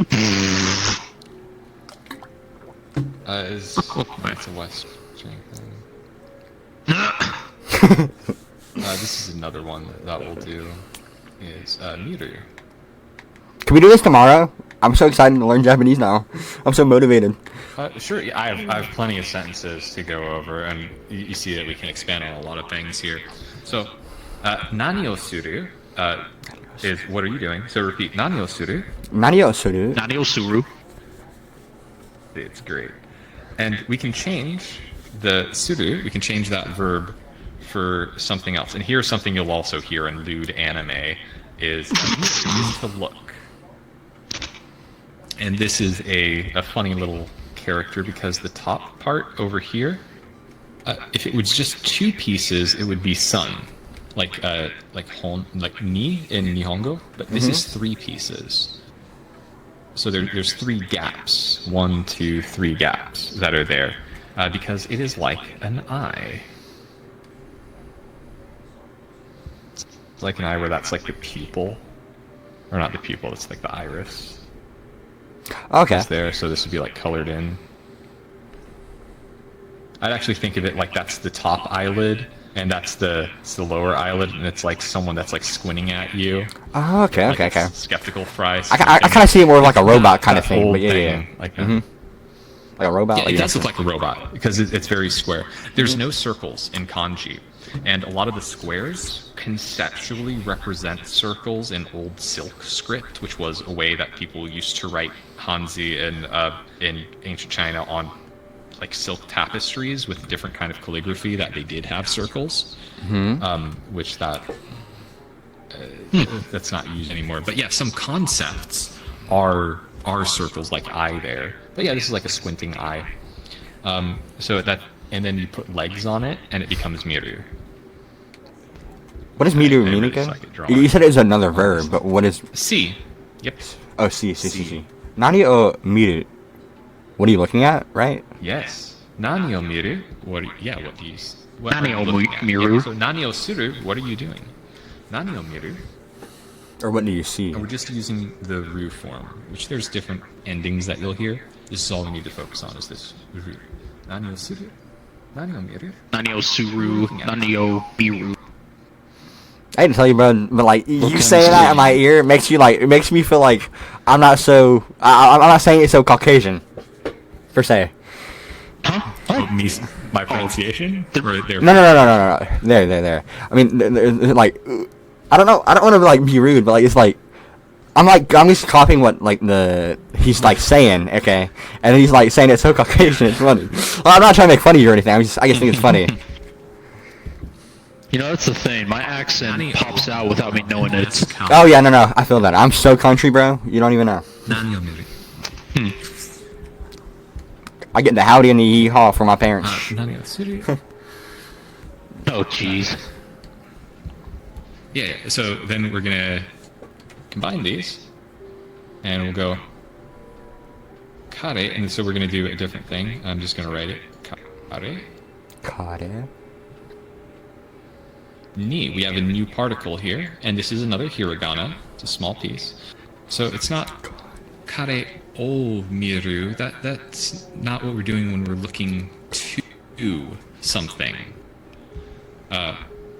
B: It's a West. This is another one that we'll do. Is Miru.
D: Can we do this tomorrow? I'm so excited to learn Japanese now. I'm so motivated.
B: Sure. Yeah, I have plenty of sentences to go over, and you see that we can expand on a lot of things here. So, nani o suru is what are you doing? So repeat, nani o suru.
D: Nani o suru?
A: Nani O Suru.
B: It's great. And we can change the suru, we can change that verb for something else. And here's something you'll also hear in lewd anime is to look. And this is a funny little character because the top part over here, if it was just two pieces, it would be sun. Like ni in Nihongo, but this is three pieces. So there's three gaps, 1, 2, 3 gaps that are there, because it is like an eye. It's like an eye where that's like the pupil, or not the pupil, it's like the iris.
D: Okay.
B: It's there, so this would be like colored in. I'd actually think of it like that's the top eyelid, and it's the lower eyelid, and it's like someone that's like squinting at you.
D: Oh, okay.
B: Like it's skeptical fry.
D: I kind of see it more like a robot kind of
B: That
D: thing,
B: whole
D: but yeah.
B: thing, like that.
D: Like a robot.
B: Yeah,
D: like
B: it does look like a robot because it's very square. There's no circles in kanji, and a lot of the squares conceptually represent circles in old silk script, which was a way that people used to write Hanzi in ancient China on like silk tapestries with different kind of calligraphy that they did have circles, which that's not used anymore. But yeah, some concepts are circles like eye there. But yeah, this is like a squinting eye. So that, and then you put legs on it, and it becomes miru.
D: What does miru
B: I
D: mean
B: really
D: again?
B: suck at drawing.
D: You said it was another verb, but what is?
B: See. Yep.
D: Oh, see. Nani o miru? What are you looking at? Right?
B: Yes. Nani o miru? What do you what
A: Nani
B: are you
A: o
B: looking at?
A: miru?
B: Yeah, so nani o suru, what are you doing? Nani o miru?
D: Or what do you see?
B: And we're just using the ru form, which there's different endings that you'll hear. This is all we need to focus on is this ru. Nani o suru? Nani o miru?
A: Nani O Suru. Nani O Biru.
D: I didn't tell you, bro, but like you
A: Looking
D: saying that in my ear makes me feel like I'm not so. I'm not saying it so Caucasian, per se.
A: Huh?
B: My pronunciation? Or their
D: No. There. I mean, like, I don't know. I don't want to like be rude, but like it's like I'm just copying what like he's like saying, okay, and he's like saying it so Caucasian. It's funny. Well, I'm not trying to make fun of you or anything. I just think it's funny.
A: You know, that's the thing. My accent pops out without me knowing it.
D: Oh yeah, no. I feel that. I'm so country, bro. You don't even know.
B: Nani o miru?
D: I get the howdy and the yee-haw from my parents.
B: Nani o suru?
A: Oh, jeez.
B: Yeah, so then we're gonna combine these, and we'll go kare, and so we're gonna do a different thing. I'm just gonna write it kare
D: Kare.
B: ni. We have a new particle here, and this is another hiragana. It's a small piece, so it's not kare o miru. That's not what we're doing when we're looking to something.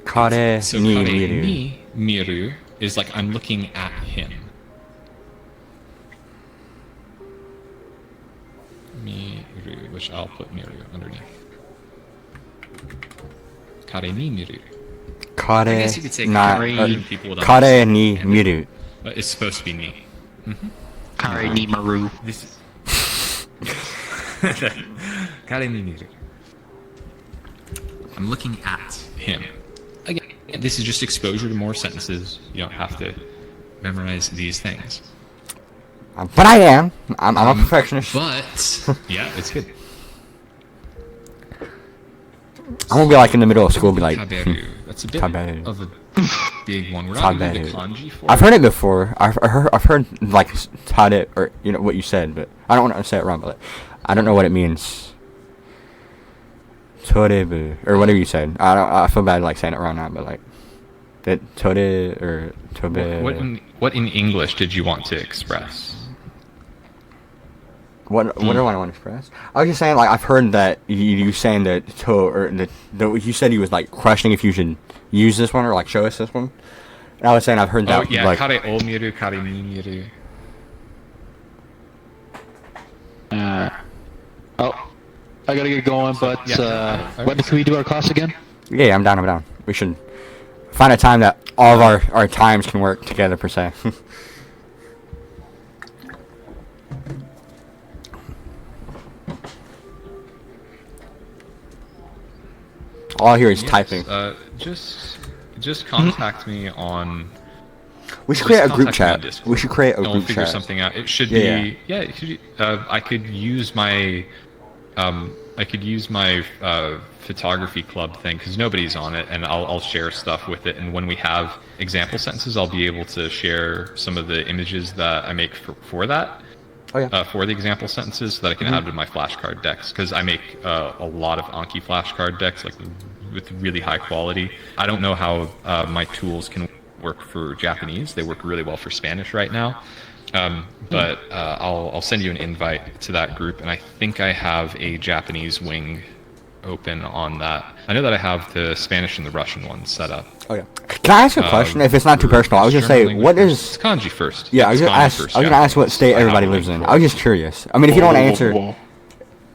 D: Kare
B: So
D: ni
B: kare
D: miru.
B: ni miru is like I'm looking at him. Miru, which I'll put miru underneath. Kare ni miru.
D: Kare
B: I guess you could say
D: na.
B: kare, and people would
D: Kare
B: understand.
D: ni miru.
B: But it's supposed to be ni.
A: Kare ni Maru.
B: This is kare ni miru. I'm looking at him. Again, this is just exposure to more sentences. You don't have to memorize these things.
D: But I am. I'm a perfectionist.
B: But yeah, it's good.
D: I'm gonna be like in the middle of school, be like,
B: Taberu. That's a bit
D: Taberu.
B: of a big one. We're not going to the
D: Taberu.
B: kanji for
D: I've
B: it.
D: heard it before. I've heard like tade or you know what you said, but I don't want to say it wrong. But like, I don't know what it means. Torebu or whatever you said. I feel bad like saying it wrong now, but like that tore or tobe.
B: What in English did you want to express?
D: What do I want to express? I was just saying, like, I've heard that you saying that you said he was like questioning if you should use this one or like show us this one. And I was saying I've heard
B: Oh
D: that.
B: yeah,
D: like,
B: kare o miru, kare ni miru.
A: Oh, I gotta get going, but
B: Yeah.
A: when can we do our class again?
D: yeah, I'm down. I'm down. We should find a time that all of our times can work together per se. All I hear is
B: Yes,
D: typing.
B: Just contact me on.
D: We should
B: just
D: create a group
B: contact me on
D: chat.
B: Discord,
D: We should create a
B: and we'll
D: group
B: figure
D: chat.
B: something out. It should
D: Yeah,
B: be it should, I could use my photography club thing because nobody's on it, and I'll share stuff with it. And when we have example sentences, I'll be able to share some of the images that I make for that.
D: Oh yeah.
B: For the example sentences so that I can add to my flashcard decks because I make a lot of Anki flashcard decks like with really high quality. I don't know how my tools can work for Japanese. They work really well for Spanish right now. But I'll send you an invite to that group, and I think I have a Japanese wing open on that. I know that I have the Spanish and the Russian one set up.
D: Oh yeah. Can I ask a question? If it's not too personal, I was gonna say,
B: German
D: what
B: language
D: is?
B: It's kanji first.
D: Yeah, I was
B: It's
D: gonna
B: kanji
D: ask.
B: first,
D: I was gonna ask what
B: Japanese.
D: state
B: I have
D: everybody
B: a
D: lives
B: link
D: in.
B: for
D: I was
B: it.
D: just curious. I mean, if you don't want to answer,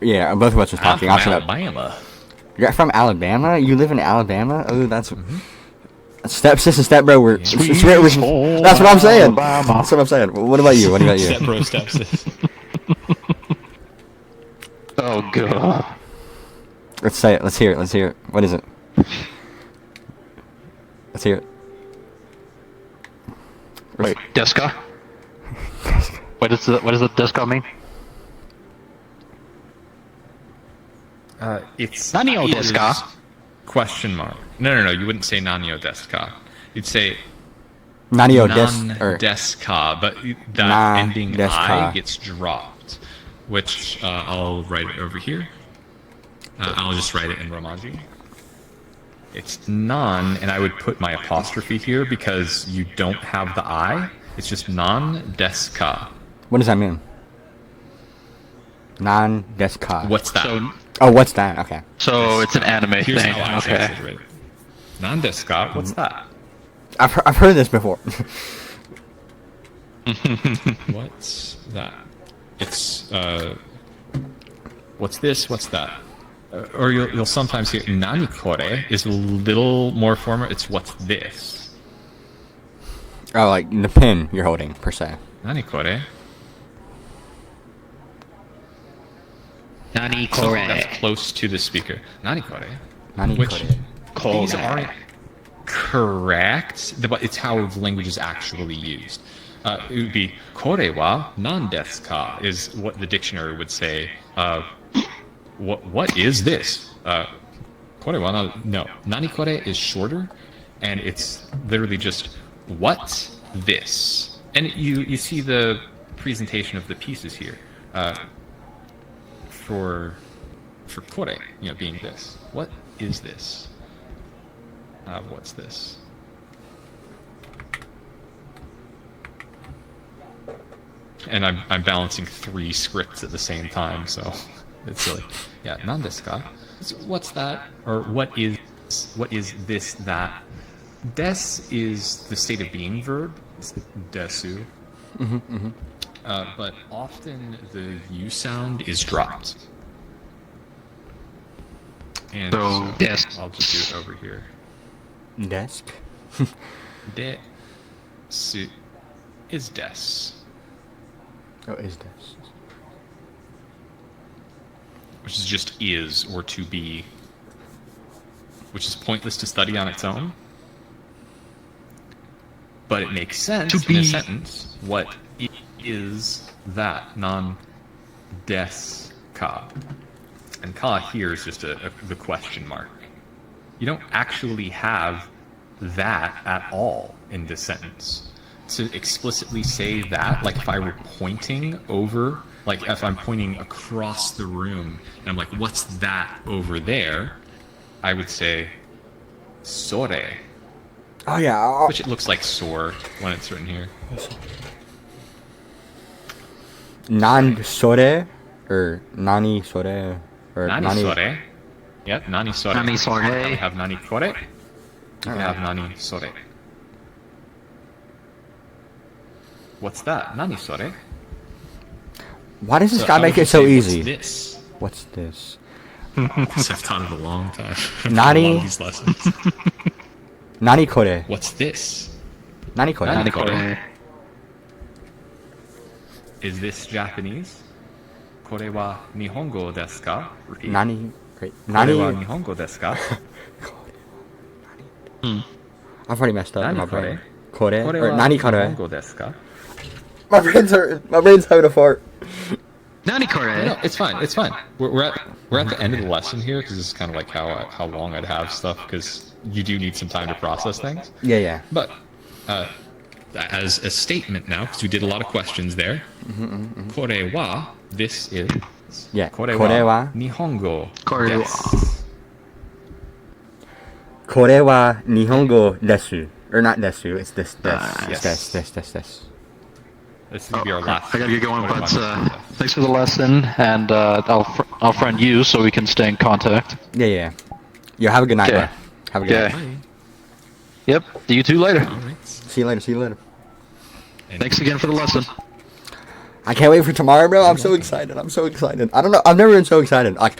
D: yeah, both of us was
B: I'm
D: talking.
B: from
D: I'll shut up.
B: Alabama.
D: You're from Alabama? You live in Alabama? Oh, that's step sis and step bro. That's what I'm saying. That's what I'm saying. What about you? What about you?
B: Step bro, step sis.
A: Oh god.
D: Let's say it. Let's hear it. Let's hear it. What is it? Let's hear it.
A: Wait, Deska? What does the Deska mean?
B: It's
A: Nanio
B: it
A: desu ka?
B: is Question mark. No. You wouldn't say nanio desu ka. You'd say
D: Nanio
B: non
D: des or
B: desu ka, but that
D: Na
B: ending
D: desu ka.
B: I gets dropped, which I'll write it over here. I'll just write it in Romaji. It's non, and I would put my apostrophe here because you don't have the I. It's just non desu ka.
D: what does that mean? Non des ka.
B: What's that?
A: So,
D: Oh, what's that? Okay.
A: so it's an anime
B: Here's
A: thing.
B: how I
A: Okay.
B: translate it. Non desu ka. What's that?
D: I've heard this before.
B: What's that? It's what's this? What's that? Or you'll sometimes hear nani kore is a little more formal. It's what's this?
D: Oh, like the pin you're holding per se.
B: Nani kore?
A: Nani
B: Something that's close to the speaker. Nani kore?
D: Nani
B: Which
D: kore?
B: these aren't correct, but it's how the language is actually used. It would be kore wa nan desu ka is what the dictionary would say. What is this? Kore wa no. Nani kore is shorter, and it's literally just what this. And you see the presentation of the pieces here. For kore, being this. What is this? What's this? And I'm balancing 3 scripts at the same time, so it's silly. Yeah, nan desu ka? What's that? Or what is this, that? Des is the state of being verb. It's desu. But often the U sound is dropped. And
C: So, yes.
B: I'll just do it over here.
D: Desk.
B: Desu is des.
D: Oh, is this?
B: Which is just is or to be, which is pointless to study on its own. But it makes sense
C: To
B: in a
C: be.
B: sentence. What is that? Non des ka. And ka here is just the question mark. You don't actually have that at all in this sentence. To explicitly say that, like if I were pointing over, like if I'm pointing across the room, and I'm like, what's that over there? I would say, sore.
D: Oh yeah.
B: Which it looks like sore when it's written here.
D: Nan sore or nani sore or
B: Nani sore. Yep, nani sore.
C: Nani sore.
B: You have nani kore. You can have nani sore. What's that? Nani sore?
D: Why does this
B: So
D: guy
B: I
D: make
B: would
D: it so
B: say,
D: easy?
B: What's this?
D: What's this?
B: Because I've taught it a long time.
D: Nani?
B: A lot of these lessons.
D: Nani kore?
B: What's this?
D: Nani kore?
B: Nani
C: Kore.
B: kore? Is this Japanese? Kore wa Nihongo desu ka? Repeat.
D: Nani? Great.
B: Kore wa
D: Nani?
B: Nihongo desu ka?
D: I've already messed up in my
B: Nani
D: brain.
B: kore?
D: Kore
B: Kore
D: or
B: wa
D: nani kore?
B: Nihongo desu ka?
D: My brain's hurting. My brain's having a fart.
C: Nani Kore.
B: No, it's fine. It's fine. We're at the end of the lesson here because this is kind of like how long I'd have stuff because you do need some time to process things.
D: Yeah, yeah.
B: But as a statement now, because we did a lot of questions there. Kore wa, this is.
D: Yeah.
B: Kore
D: Kore
B: wa
D: wa
B: Nihongo
C: Kore wa.
B: desu.
D: Kore wa Nihongo desu. Or not desu. It's this.
B: Yes.
D: This.
B: This is gonna be our last.
C: I gotta get going,
B: Kore wa
C: but
B: Nihongo desu.
A: Thanks for the lesson, and I'll friend you so we can stay in contact.
D: Yeah, yeah. Yo, have a good night,
A: Okay.
D: bro. Have a good
A: Okay.
D: night.
B: Bye.
A: Yep. See you two later.
B: All right.
D: See you later. See you later.
B: And
A: Thanks again for the lesson.
D: I can't wait for tomorrow, bro. I'm so excited. I'm so excited. I don't know. I've never been so excited. Like,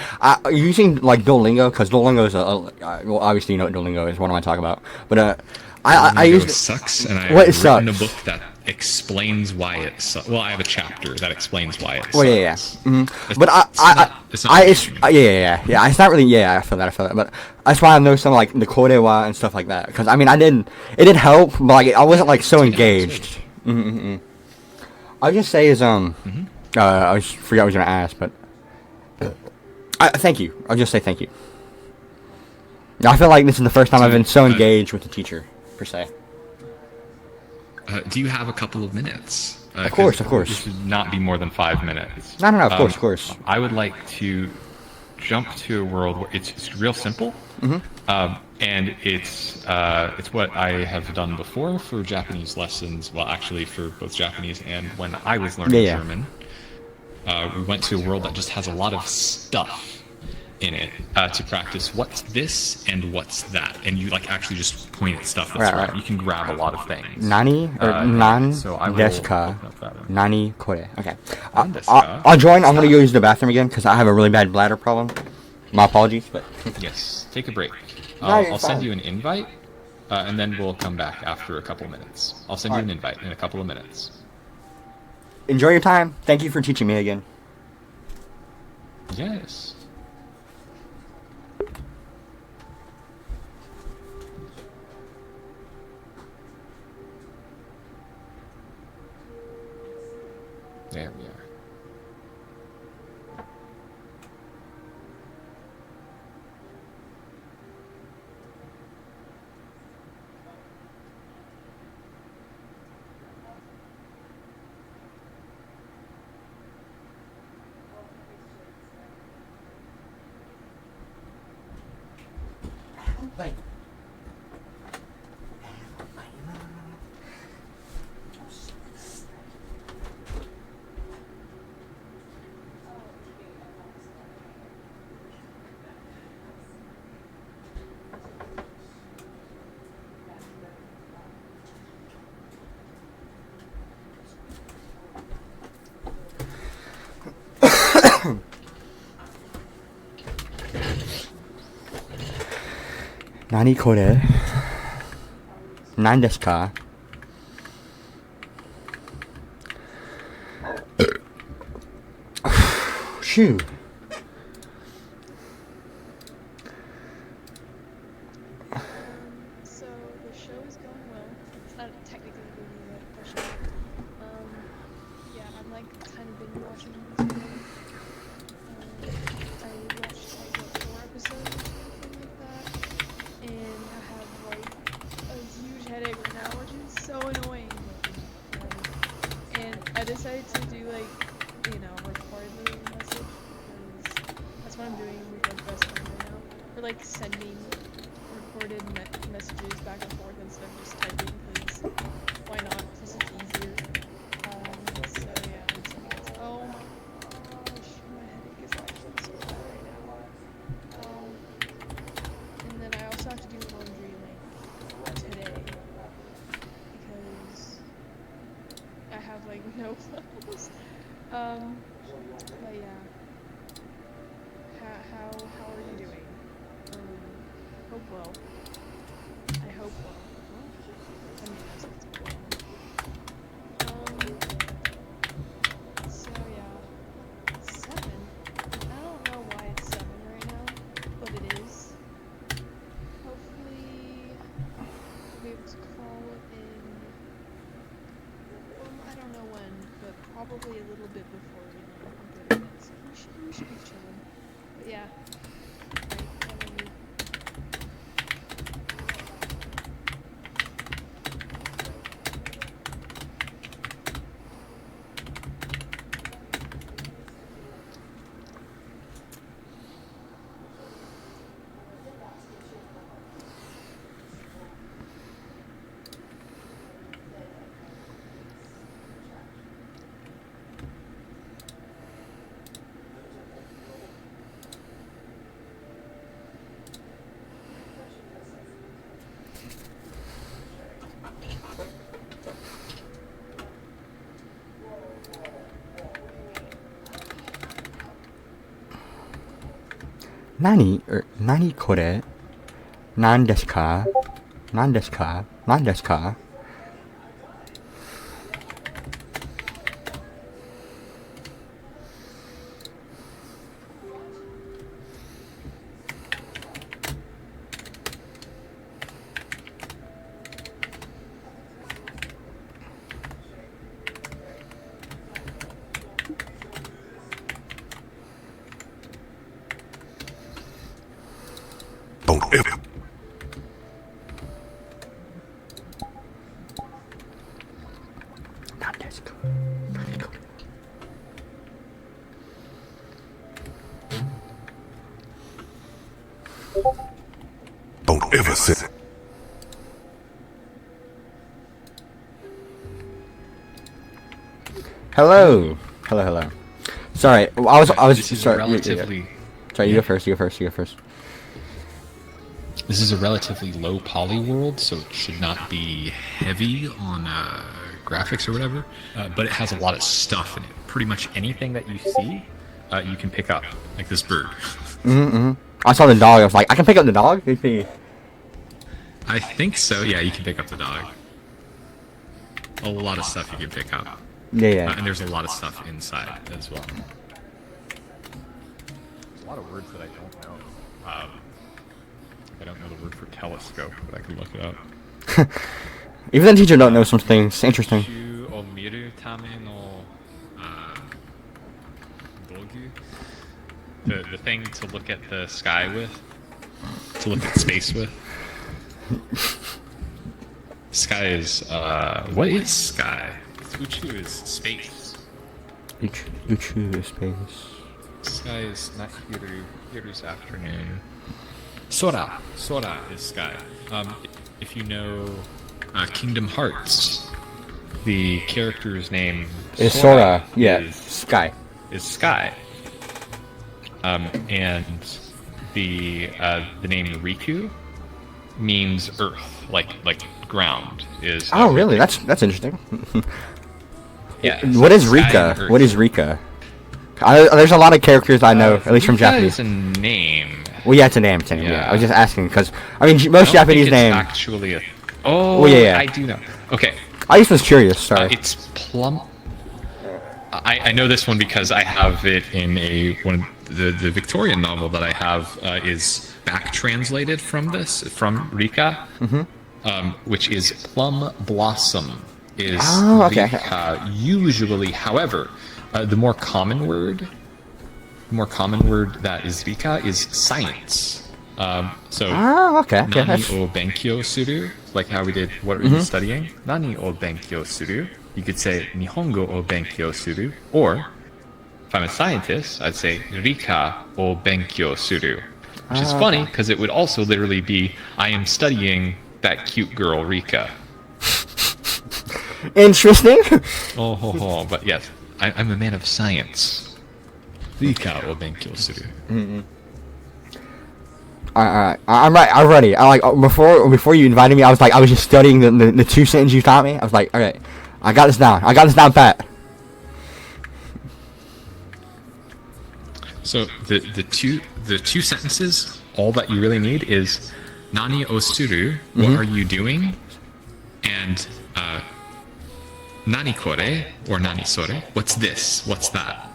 D: using like Duolingo, because Duolingo is well, obviously you know what Duolingo is. What am I talking about? But I
B: Duolingo
D: used
B: sucks, and I
D: What,
B: have
D: it
B: written a
D: sucks?
B: book that explains why it sucks. Well, I have a chapter that explains why it sucks.
D: Well, yeah.
B: It's-
D: But
B: it's not
D: yeah. It's not really. Yeah, I feel that. But that's why I know some like the Korewa and stuff like that. Because I mean, it did help, but like I wasn't like so engaged. I'll just say is I forgot what I was gonna ask, but thank you. I'll just say thank you. I feel like this is the first time I've been so engaged with the teacher, per se.
B: Do you have a couple of minutes?
D: Of course.
B: This should not be more than 5 minutes.
D: No, of course.
B: I would like to jump to a world where it's real simple, and it's what I have done before for Japanese lessons. Well, actually, for both Japanese and when I was learning
D: Yeah.
B: German, we went to a world that just has a lot of stuff in it to practice what's this and what's that, and you like actually just point at stuff that's
D: Right.
B: You can grab a lot of things.
D: Nani or nan
B: so I will
D: desu ka?
B: open up that one.
D: Nani kore. Okay.
B: Nan desu ka?
D: I'll join. I'm gonna go use the bathroom again because I have a really bad bladder problem. My apologies, but
B: Yes, take a break.
D: No, you're
B: I'll send
D: fine.
B: you an invite, and then we'll come back after a couple minutes. I'll send you an invite in a couple of minutes.
D: enjoy your time. Thank you for teaching me again.
B: Yes. There we are.
D: Nani kore? Nan desu ka? Shoo.
E: So the show is going well. It's not technically really a show. Yeah, I'm like kind of binge watching it today. I watched like what, 4 episodes or something like that, and I have like a huge headache right now, which is so annoying. And I decided to do like, record the message because that's what I'm doing with my best friend right now. We're like sending recorded messages back and forth instead of just typing because why not? Plus it's easier. So yeah, I'm sending it. Oh my gosh, my headache is actually so bad right now. And then I also have to do laundry like today because I have like no clothes. But yeah. How are you doing? Hope well. I hope well. I mean, that's what's so yeah. 7. I don't know why it's 7 right now, but it is. Hopefully, I'll be able to call in. I don't know when, but probably a little bit before, I'm good at it. So we should be chilling. But yeah. Right, how about you?
D: Nani kore? Nan desu ka? Nan desu ka? Nan desu ka?
F: Don't ever.
D: Nan desu ka? Nani kore?
F: Don't ever say.
D: Hello. Hello. Sorry, I was
B: This is
D: sorry.
B: relatively.
D: Sorry, you go first. You go first.
B: This is a relatively low poly world, so it should not be heavy on graphics or whatever. But it has a lot of stuff in it. Pretty much anything that you see, you can pick up, like this bird.
D: I saw the dog. I was like, I can pick up the dog.
B: I think so. Yeah, you can pick up the dog. A lot of stuff you can pick up.
D: Yeah.
B: And there's a lot of stuff inside as well. There's a lot of words that I don't know. I don't know the word for telescope, but I can look it up.
D: Even the teacher don't know some things. Interesting.
B: The thing to look at the sky with, to look at space with. Sky is what is sky? Uchu is space.
D: Uchu is space.
B: Sky is not Hiru's afternoon. Sora. Sora is sky. If you know Kingdom Hearts, the character's name
D: It's Sora. Yeah.
B: is
D: Sky.
B: Sky. And the name Riku means earth, like ground is.
D: Oh, really? That's interesting.
B: Yeah.
D: What is
B: Sky and
D: Rika?
B: earth.
D: What is Rika? There's a lot of characters I know, at least from
B: Rika
D: Japanese.
B: is a name.
D: Well, yeah, it's a name. It's a name. Yeah.
B: Yeah.
D: I was just asking because I mean,
B: I
D: most
B: don't
D: Japanese
B: think it's
D: names.
B: actually a. Oh,
D: Well, yeah.
B: I do know. Okay.
D: I just was curious. Sorry.
B: It's plum. I know this one because I have it in the Victorian novel that I have is back translated from Rika, which is plum blossom. Is
D: Oh, okay.
B: Rika usually? However, the more common word that is Rika is science. So
D: Oh, okay. Okay.
B: Nani
D: That's,
B: o benkyou suru, like how we did what are you studying? Nani o benkyou suru. You could say Nihongo o benkyou suru, or if I'm a scientist, I'd say Rika o benkyou suru, which is funny because it would also literally be I am studying that cute girl Rika.
D: interesting.
B: Oh ho ho! But yes, I'm a man of science. Rika o benkyou suru.
D: Alright, I'm right. I'm ready. I like before you invited me. I was just studying the two sentences you taught me. I was like, okay, I got this down. I got this down pat.
B: So the two sentences, all that you really need is Nani o suru, what are you doing? And Nani kore or Nani sore, what's this? What's that?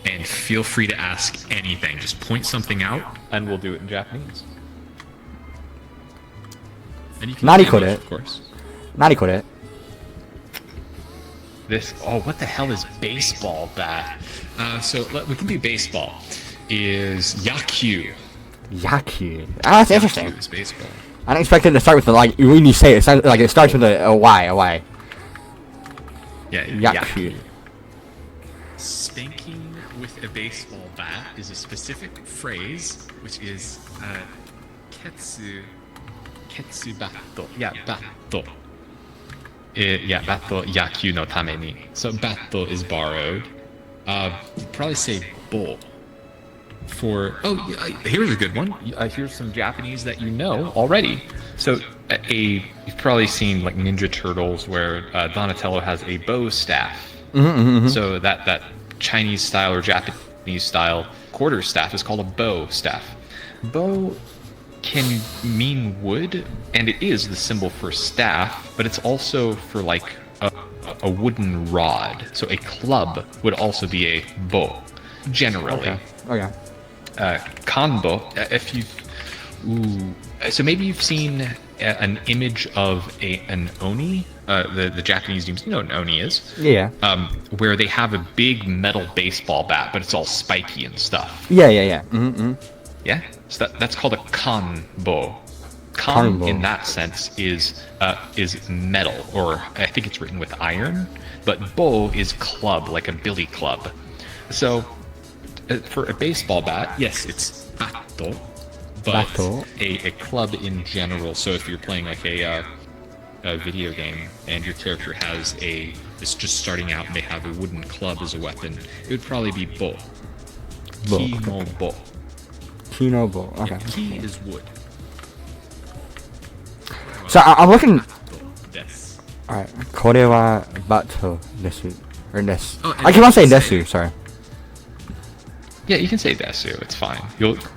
B: And feel free to ask anything. Just point something out, and we'll do it in Japanese. And you can
D: Nani
B: do English,
D: kore?
B: of course.
D: Nani kore?
B: This. Oh, what the hell is baseball bat? We can do baseball. Is yakyu?
D: Yaku. Ah, that's interesting.
B: Yakyu is baseball.
D: I didn't expect it to start with the like when you say it, sounds like it starts with a Y. A Y.
B: Yeah,
D: Yaku.
B: Spanking with a baseball bat is a specific phrase, which is ketsu batto. Yeah, batto. Batto yakyu no tame ni. So batto is borrowed. Probably say bo. Here's a good one. Here's some Japanese that you know already. So you've probably seen like Ninja Turtles where Donatello has a bow staff. So that Chinese style or Japanese style quarter staff is called a bow staff. Bow can mean wood, and it is the symbol for staff, but it's also for like a wooden rod. So a club would also be a bow, generally.
D: Okay.
B: Kanbo, so maybe you've seen an image of an oni. The Japanese names, you know what an oni is.
D: Yeah.
B: Where they have a big metal baseball bat, but it's all spiky and stuff.
D: Yeah.
B: Yeah, so that's called a kanbo. Kan
D: Kanbo.
B: in that sense is metal, or I think it's written with iron. But bo is club, like a billy club. So for a baseball bat, yes, it's batto, but
D: Batto.
B: a club in general. So if you're playing like a video game and your character is just starting out and they have a wooden club as a weapon, it would probably be bo.
D: Bo.
B: Ki no bo.
D: Kinobo. Okay.
B: Ki is wood.
D: So I'm looking.
B: Des.
D: Alright. Kore wa batto desu. Or desu.
B: Oh, and
D: I keep on saying
B: say-
D: desu. Sorry.
B: Yeah, you can say desu. It's fine.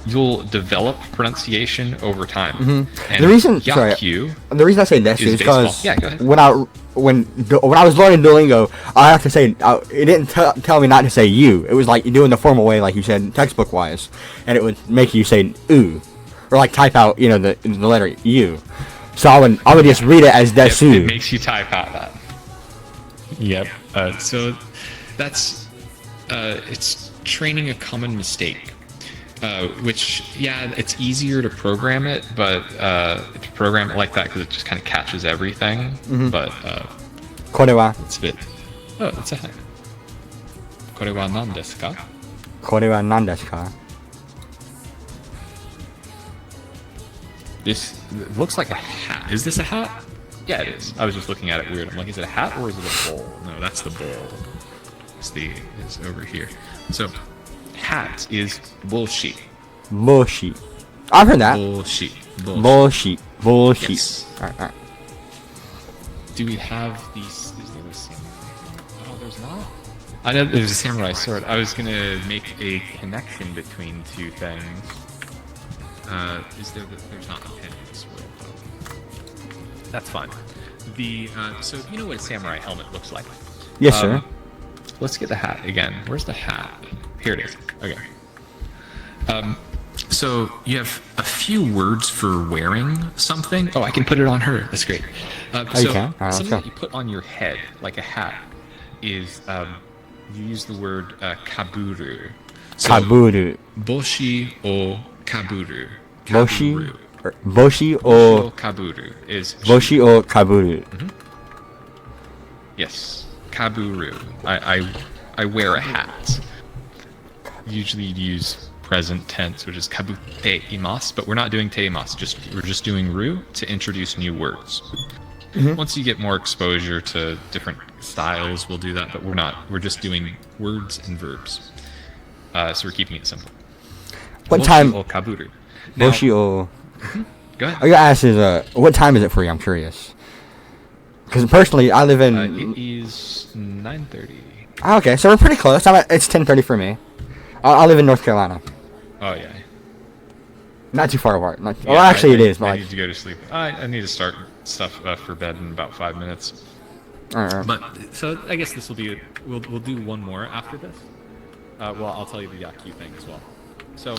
B: You'll develop pronunciation over time. And
D: The reason- sorry.
B: yakyu,
D: The reason I say desu
B: Is
D: is because
B: baseball. Yeah, go ahead.
D: when I was learning Duolingo, I have to say it didn't tell me not to say you. It was like doing the formal way, like you said, textbook wise, and it would make you say oo, or like type out the letter u. So I would just read it as
B: it
D: desu.
B: makes you type out that. Yep. So that's it's training a common mistake. Which, yeah, it's easier to program it, but to program it like that because it just kind of catches everything. But
D: Kore wa
B: it's a bit. Oh, it's a. Kore wa nan desu ka?
D: nan desu ka?
B: This looks like a hat. Is this a hat? Yeah, it is. I was just looking at it weird. I'm like, is it a hat or is it a bowl? No, that's the bowl. It's over here. So, hat is bullshit.
D: Bullshit. I've heard that.
B: Bullshit.
D: Bullshit. Bullshit.
B: Yes.
D: Alright.
B: Do we have these? Is there a samurai? Oh, there's not. I know there's a samurai sword. I was gonna make a connection between two things. Is there? There's not a pin in this world though. That's fine. So you know what a samurai helmet looks like?
D: Yes, sir.
B: Let's get the hat again. Where's the hat? Here it is. Okay. So you have a few words for wearing something. Oh, I can put it on her. That's great. So
D: you can? Alright, let's
B: something
D: go.
B: that you put on your head, like a hat, is you use the word kaburu. So,
D: Kaburu.
B: Boshi o kaburu.
D: Boshi.
B: Kaburu.
D: Boshi
B: Boshi
D: o
B: o kaburu is
D: Boshi o kaburu.
B: Yes, kaburu. I wear a hat. Usually you'd use present tense, which is kabute imasu, but we're not doing teimasu. We're just doing ru to introduce new words. Once you get more exposure to different styles, we'll do that. But we're not. We're just doing words and verbs. So we're keeping it simple.
D: What
B: Boshi
D: time?
B: o kaburu. Now,
D: Boshi o.
B: go ahead.
D: I gotta ask is what time is it for you? I'm curious. Because personally, I live in.
B: It is 9:30.
D: Okay, so we're pretty close. It's 10:30 for me. I live in North Carolina.
B: Oh yeah.
D: Not too far apart. Well,
B: Yeah,
D: actually, it is.
B: I
D: But
B: need to go to sleep. I need to start stuff for bed in about 5 minutes.
D: alright.
B: But so I guess this will be. We'll do one more after this. Well, I'll tell you the Yaku thing as well. So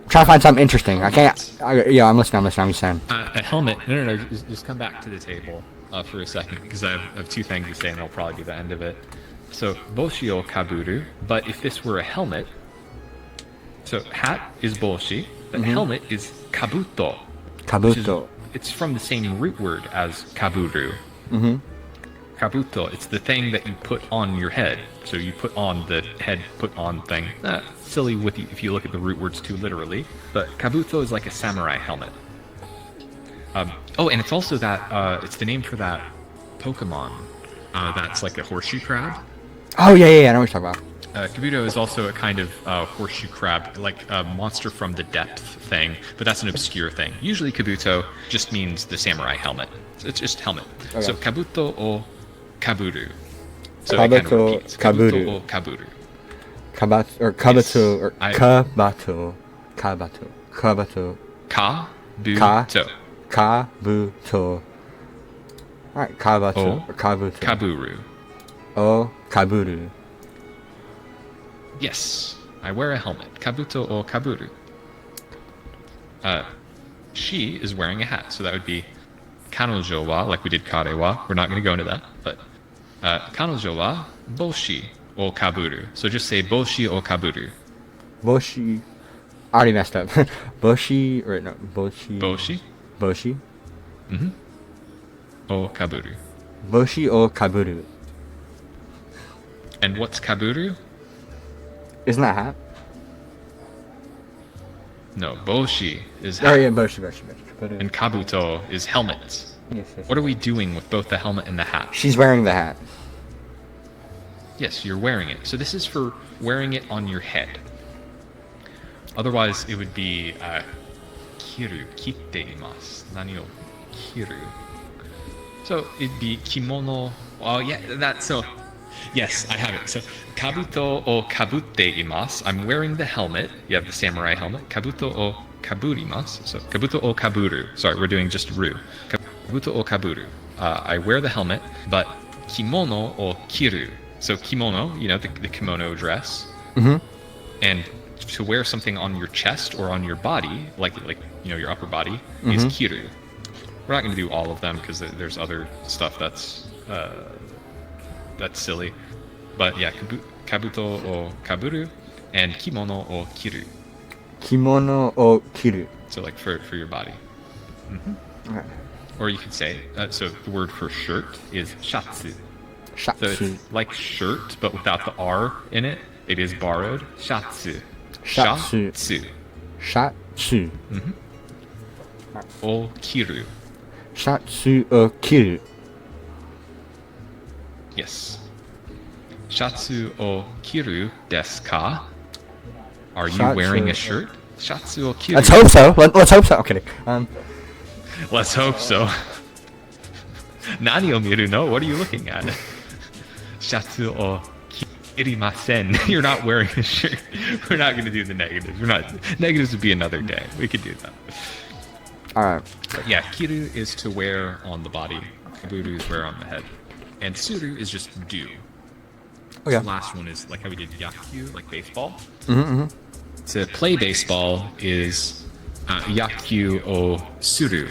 D: Try to find something interesting. I can't. Yeah, I'm listening. I'm just saying.
B: a helmet. No. Just come back to the table for a second because I have 2 things to say and that'll probably be the end of it. So boshi o kaburu. But if this were a helmet, so hat is boshi, but helmet is kabuto. which is-
D: Kabuto.
B: It's from the same root word as kaburu.
D: Mm-hmm.
B: Kabuto, it's the thing that you put on your head. So you put on the head put on thing. Silly if you look at the root words too literally. But kabuto is like a samurai helmet. And it's also that, it's the name for that Pokemon that's like a horseshoe crab.
D: Oh yeah. I know what you're talking about.
B: Kabuto is also a kind of horseshoe crab, like a monster from the depth thing, but that's an obscure thing. Usually Kabuto just means the samurai helmet. So it's just helmet.
D: Okay.
B: So Kabuto o Kaburu. So it kind of
D: Kabuto,
B: repeats.
D: Kaburu.
B: Kabuto o Kaburu.
D: Kabato or Kabato
B: Yes,
D: or
B: I-
D: Kabato. Kabuto. Kabuto. Alright, Kabato
B: O
D: or Kabuto.
B: Kaburu.
D: O Kaburu.
B: Yes, I wear a helmet. Kabuto o Kaburu. She is wearing a hat, so that would be Kanojo wa, like we did Kare wa. We're not going to go into that, but Kanojo wa Boshi o Kaburu. So just say Boshi o Kaburu.
D: Boshi. I already messed up. Boshi or no Boshi.
B: Boshi
D: Boshi.
B: o Kaburu.
D: Boshi o Kaburu.
B: And what's Kaburu?
D: Isn't that hat?
B: No, Boshi is
D: Oh
B: hat,
D: yeah, Boshi.
B: and Kabuto is helmets.
D: Yes.
B: What are we doing with both the helmet and the hat?
D: She's wearing the hat.
B: Yes, you're wearing it. So this is for wearing it on your head. Otherwise, it would be kiru, kitte imasu. Nani o kiru. So it'd be kimono. Oh yeah, that's so. Yes, I have it. So kabuto o kabutte imasu. I'm wearing the helmet. You have the samurai helmet. Kabuto o kaburimasu. So kabuto o kaburu. Sorry, we're doing just ru. Kabuto o kaburu. I wear the helmet, but kimono o kiru. So kimono, you know, the kimono dress. And to wear something on your chest or on your body, like you know, your upper body, is kiru. We're not going to do all of them because there's other stuff that's silly. But yeah, kabuto o kaburu and kimono o kiru.
D: Kimono o kiru.
B: So like for your body.
D: Okay.
B: Or you could say, so the word for shirt is shatsu. So
D: Shatsu.
B: it's like shirt, but without the R in it. It is borrowed. Shatsu.
D: Shatsu.
B: Shatsu.
D: Shatsu.
B: o kiru.
D: Shatsu o kiru.
B: Yes. Shatsu o kiru desu ka? Are you wearing a shirt? Shatsu o kiru.
D: Let's hope so. Let's hope so. I'm kidding.
B: Let's hope so. Nani o miru no? What are you looking at? Shatsu o kirimasen. You're not wearing a shirt. We're not going to do the negatives. We're not. Negatives would be another day. We could do that.
D: Alright.
B: But yeah, kiru is to wear on the body. Kaburu is wear on the head. And suru is just do.
D: Okay.
B: The last one is like how we did yakyu, like baseball.
D: Mm-hmm.
B: To play baseball is yakyu o suru.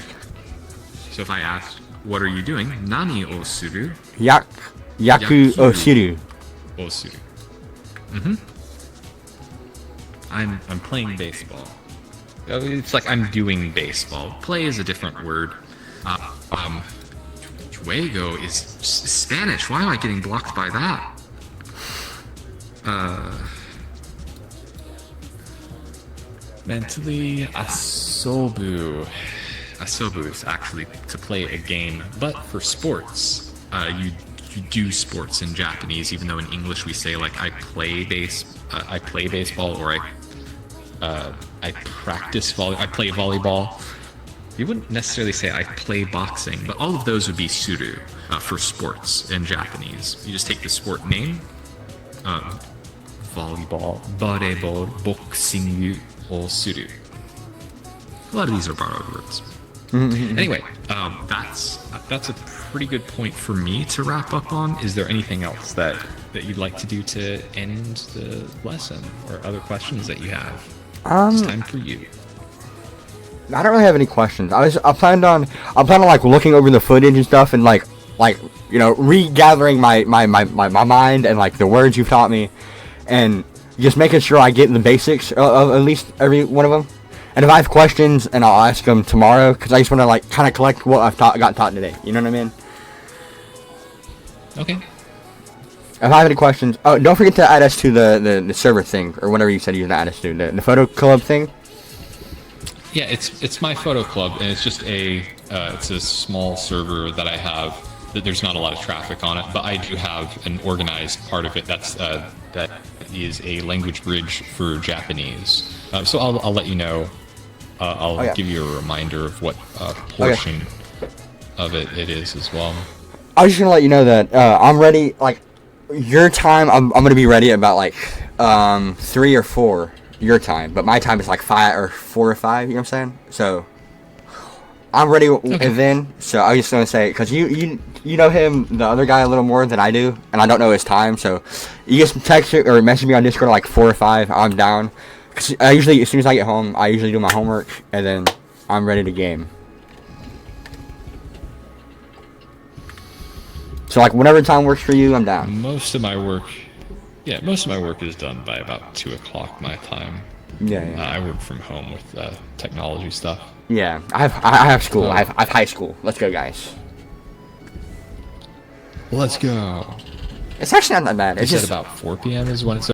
B: So if I asked, what are you doing? Nani o suru?
D: Yaku o shiru.
B: O suru. Mm-hmm. I'm playing baseball. It's like I'm doing baseball. Play is a different word. Juego is Spanish. Why am I getting blocked by that? Mentally, asobu. Asobu is actually to play a game, but for sports, you do sports in Japanese, even though in English we say like I play baseball, or I practice I play volleyball. You wouldn't necessarily say I play boxing, but all of those would be suru for sports in Japanese. You just take the sport name, volleyball, bareball, boxing, or suru. A lot of these are borrowed words. Anyway, that's a pretty good point for me to wrap up on. Is there anything else that you'd like to do to end the lesson, or other questions that you have? It's time for you.
D: I don't really have any questions. I planned on like looking over the footage and stuff, and like you know, regathering my mind and like the words you've taught me, and just making sure I get the basics of at least every one of them. And if I have questions, and I'll ask them tomorrow, because I just want to like kind of collect what I've got taught today. You know what I mean?
B: Okay.
D: If I have any questions, oh, don't forget to add us to the server thing, or whatever you said you were gonna add us to, the photo club thing.
B: Yeah, it's my photo club, and it's just it's a small server that I have. That there's not a lot of traffic on it, but I do have an organized part of it. That is a language bridge for Japanese. So I'll let you know. I'll give you a reminder of what portion of it is as well.
D: I was just gonna let you know that I'm ready. Like your time, I'm gonna be ready at about like 3 or 4 your time, but my time is like 5 or 4 or 5. You know what I'm saying? So I'm ready then. So I was just gonna say, because you know him, the other guy, a little more than I do, and I don't know his time. So you just text it or message me on Discord at like 4 or 5. I'm down. Cause I usually, as soon as I get home, I usually do my homework, and then I'm ready to game. So like whenever time works for you, I'm down.
B: Most of my work is done by about 2 o'clock my time.
D: Yeah.
B: I work from home with technology stuff.
D: Yeah, I have school. I have high school. Let's go, guys.
B: Let's go.
D: It's actually not that bad.
B: You
D: It's
B: said
D: just
B: about 4 p.m. is when it's